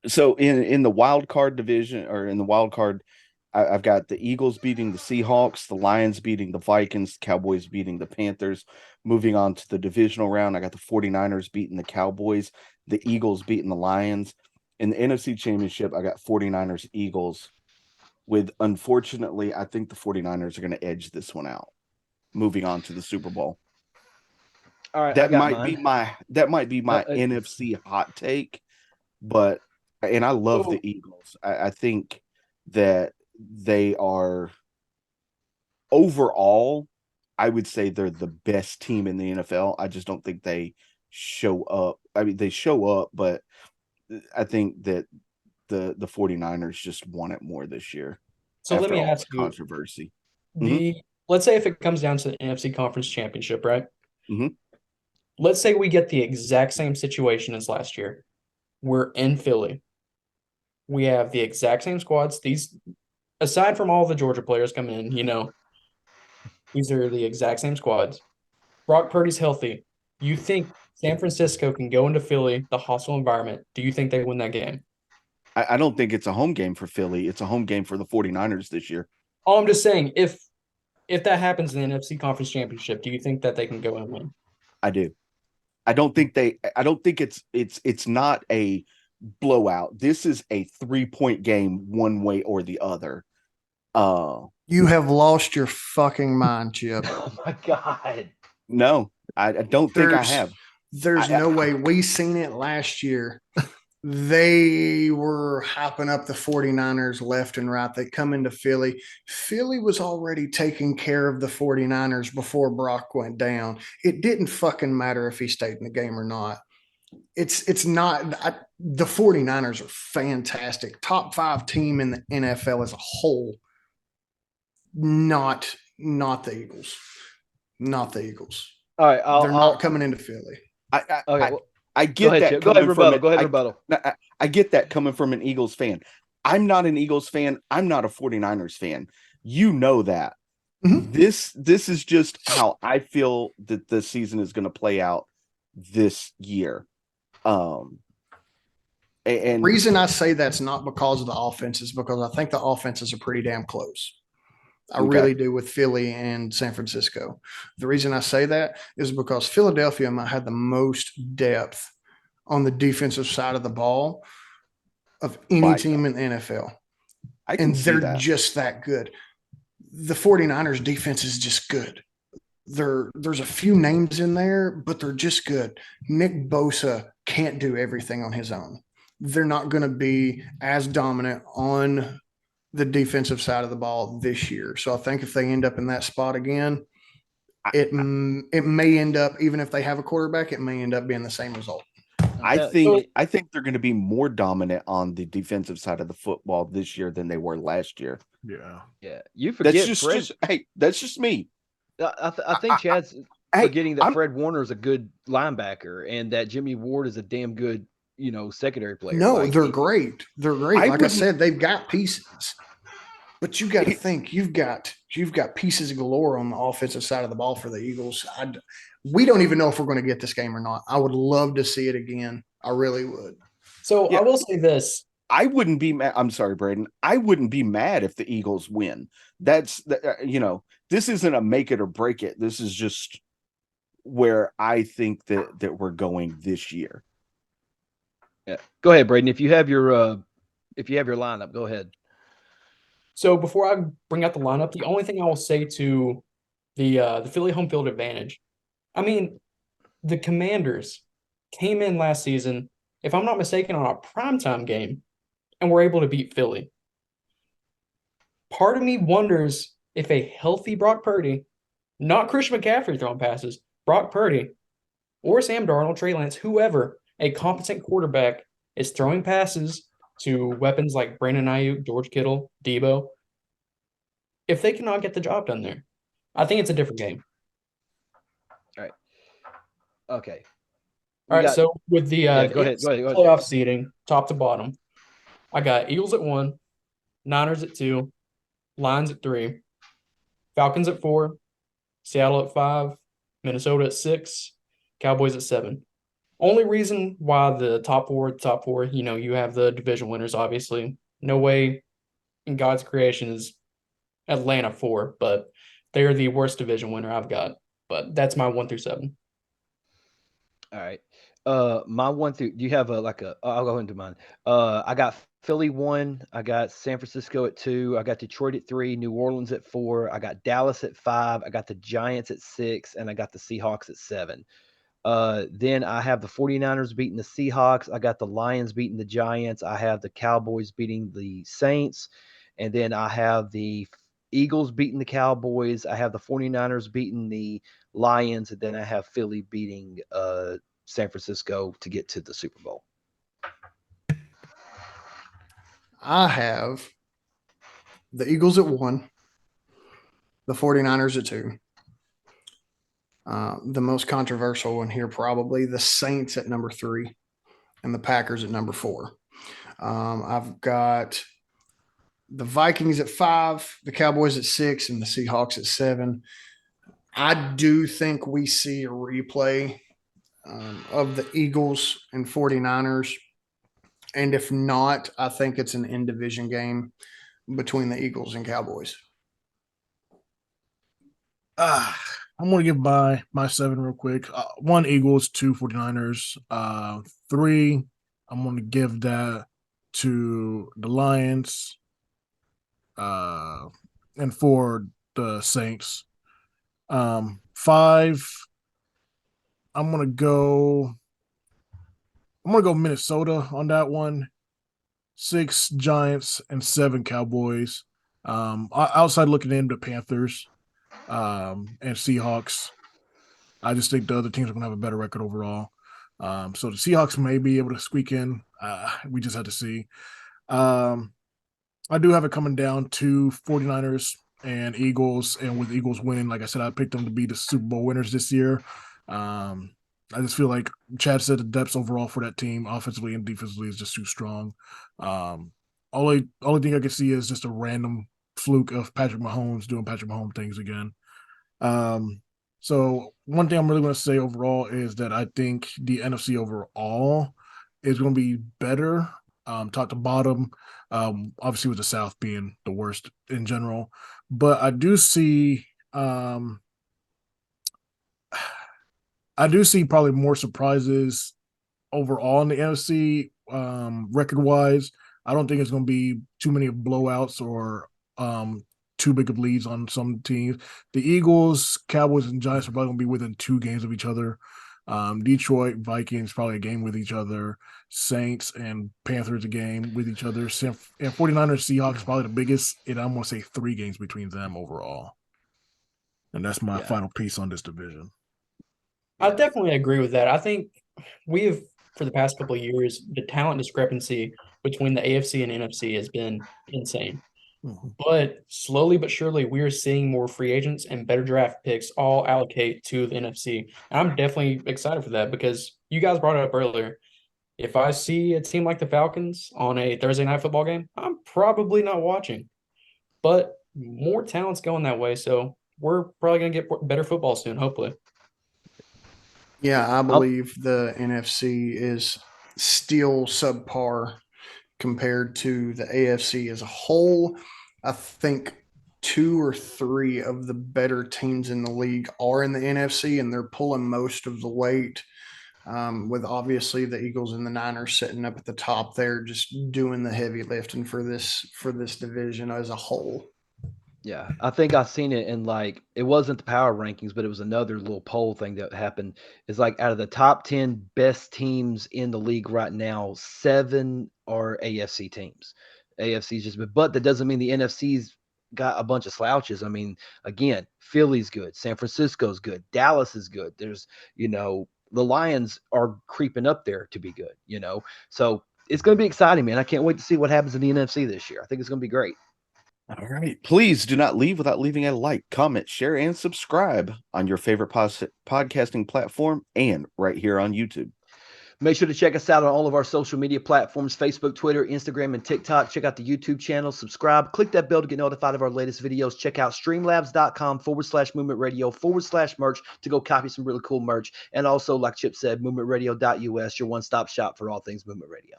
So in the wild card division, or in the wild card, I've got the Eagles beating the Seahawks, the Lions beating the Vikings, Cowboys beating the Panthers. Moving on to the divisional round, I got the 49ers beating the Cowboys, the Eagles beating the Lions. In the NFC Championship, I got 49ers, Eagles, Unfortunately, I think the 49ers are going to edge this one out, moving on to the Super Bowl. All right, I That got might mine. be my NFC hot take, but and I love So- the Eagles. I think that they are overall, I would say they're the best team in the NFL. I just don't think they show up. I mean, they show up, but I think that the 49ers just won it more this year. So let after me all ask the you, controversy. let's say if it comes down to the NFC Conference Championship, right? Mhm. Let's say we get the exact same situation as last year. We're in Philly. We have the exact same squads. These, aside from all the Georgia players coming in, these are the exact same squads. Brock Purdy's healthy. You think San Francisco can go into Philly, the hostile environment? Do you think they win that game? I don't think it's a home game for Philly. It's a home game for the 49ers this year. Oh, I'm just saying, if that happens in the NFC Conference Championship, do you think that they can go and win? I do. I don't think it's not a blowout. This is a 3-point game one way or the other. You have lost your fucking mind, Chip. Oh my God. No, I don't think I There's- have. There's no way. We seen it last year. They were hyping up the 49ers left and right. They come into Philly. Philly was already taking care of the 49ers before Brock went down. It didn't fucking matter if he stayed in the game or not. It's not the 49ers are fantastic. Top 5 team in the NFL as a whole. Not the Eagles. Not the Eagles. All right, They're not coming into Philly. Okay, well, I go get ahead, that Chip. Go ahead, coming rebuttal. from Go ahead, I- rebuttal. I get that coming from an Eagles fan. I'm not an Eagles fan. I'm not a 49ers fan. You know that. Mhm. This is just how I feel that the season is going to play out this year. And Reason I say that's not because of the offenses, because I think the offenses are pretty damn close. I Okay. really do with Philly and San Francisco. The reason I say that is because Philadelphia might have the most depth on the defensive side of the ball of any Right. team in the NFL. I can And see they're that. just that good. The 49ers defense is just good. There's a few names in there, but they're just good. Nick Bosa can't do everything on his own. They're not going to be as dominant on the defensive side of the ball this year. So I think if they end up in that spot again, it may end up, even if they have a quarterback, it may end up being the same result. I Okay. think they're going to be more dominant on the defensive side of the football this year than they were last year. Yeah. Yeah, you forget That's Fred. that's just me. I think Chad's Hey, forgetting that I'm- Fred Warner is a good linebacker and that Jimmy Ward is a damn good, secondary player. No, Like, they're great. They're great. I Like I wouldn't- said, they've got pieces. But you got to think you've got pieces galore on the offensive side of the ball for the Eagles. We don't even know if we're going to get this game or not. I would love to see it again. I really would. So Yeah. I will say this. I wouldn't be mad. I'm sorry, Braden. I wouldn't be mad if the Eagles win. This isn't a make it or break it. This is just where I think that we're going this year. yeah. Go ahead, Braden. If you have your lineup, go ahead. So before I bring out the lineup, the only thing I will say to the Philly home field advantage, I mean, the Commanders came in last season, if I'm not mistaken, on a primetime game, and were able to beat Philly. Part of me wonders if a healthy Brock Purdy, not Christian McCaffrey throwing passes, Brock Purdy, or Sam Darnold, Trey Lance, whoever, a competent quarterback is throwing passes to weapons like Brandon Ayuk, George Kittle, Debo. If they cannot get the job done there, I think it's a different game. Okay. All right, so with the go ahead. playoff seeding, top to bottom, I got Eagles at 1, Niners at 2, Lions at 3, Falcons at 4, Seattle at 5, Minnesota at 6, Cowboys at 7. Only reason why the top four, you have the division winners, obviously. No way in God's creation is Atlanta 4, but they are the worst division winner I've got. But that's my 1 through 7. All right. My 1 through. Do you have I'll go into mine. I got Philly 1. I got San Francisco at 2. I got Detroit at 3. New Orleans at 4. I got Dallas at 5. I got the Giants at 6, and I got the Seahawks at 7. Then I have the 49ers beating the Seahawks. I got the Lions beating the Giants. I have the Cowboys beating the Saints. And then I have the Eagles beating the Cowboys. I have the 49ers beating the Lions. And then I have Philly beating San Francisco to get to the Super Bowl. I have the Eagles at 1, the 49ers at 2. The most controversial one here, probably the Saints at number 3 and the Packers at number 4. I've got the Vikings at 5, the Cowboys at 6, and the Seahawks at 7. I do think we see a replay of the Eagles and 49ers. And if not, I think it's an in-division game between the Eagles and Cowboys. I'm going to give my 7 real quick. 1 Eagles, 2 49ers. 3, I'm going to give that to the Lions. And 4, the Saints. 5, I'm going to go Minnesota on that one. 6 Giants and 7 Cowboys. Outside looking in, the Panthers and Seahawks. I just think the other teams are going to have a better record overall. So the Seahawks may be able to squeak in. We just have to see. I do have it coming down to 49ers and Eagles. And with Eagles winning, like I said, I picked them to be the Super Bowl winners this year. I just feel like Chad said the depth overall for that team, offensively and defensively, is just too strong. Only thing I can see is just a random fluke of Patrick Mahomes doing Patrick Mahomes things again. So one thing I'm really going to say overall is that I think the NFC overall is going to be better, top to bottom. Obviously, with the South being the worst in general, but I do see probably more surprises overall in the NFC record wise. I don't think it's going to be too many blowouts or too big of leads on some teams. The Eagles, Cowboys, and Giants are probably going to be within 2 games of each other. Detroit, Vikings, probably a game with each other. Saints and Panthers, a game with each other. And 49ers, Seahawks, probably the biggest. And I'm going to say 3 games between them overall. And that's my final piece on this division. I definitely agree with that. I think we have, for the past couple of years, the talent discrepancy between the AFC and NFC has been insane. Mm-hmm. But slowly but surely, we are seeing more free agents and better draft picks all allocate to the NFC. And I'm definitely excited for that because you guys brought it up earlier. If I see a team like the Falcons on a Thursday night football game, I'm probably not watching. But more talent's going that way, so we're probably going to get better football soon, hopefully. Yeah, I believe the NFC is still subpar compared to the AFC as a whole. I think 2 or 3 of the better teams in the league are in the NFC, and they're pulling most of the weight. With obviously the Eagles and the Niners sitting up at the top there, just doing the heavy lifting for this division as a whole. Yeah, I think I've seen it in it wasn't the power rankings, but it was another little poll thing that happened. It's like out of the top 10 best teams in the league right now, 7 are AFC teams. AFC's just, but that doesn't mean the NFC's got a bunch of slouches. I mean, again, Philly's good, San Francisco's good, Dallas is good. There's, the Lions are creeping up there to be good, So it's going to be exciting, man. I can't wait to see what happens in the NFC this year. I think it's going to be great. All right. Please do not leave without leaving a like, comment, share, and subscribe on your favorite podcasting platform and right here on YouTube. Make sure to check us out on all of our social media platforms, Facebook, Twitter, Instagram, and TikTok. Check out the YouTube channel, subscribe, click that bell to get notified of our latest videos. Check out streamlabs.com/Movement Radio /merch to go copy some really cool merch. And also, like Chip said, movementradio.us, your one-stop shop for all things Movement Radio.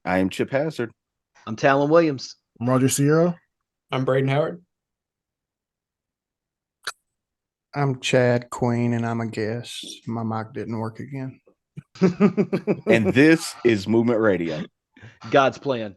I am Chip Hazard. I'm Talon Williams. I'm Roger Sierra. I'm Braden Howard. I'm Chad Queen, and I'm a guest. My mic didn't work again. And this is Movement Radio. God's plan.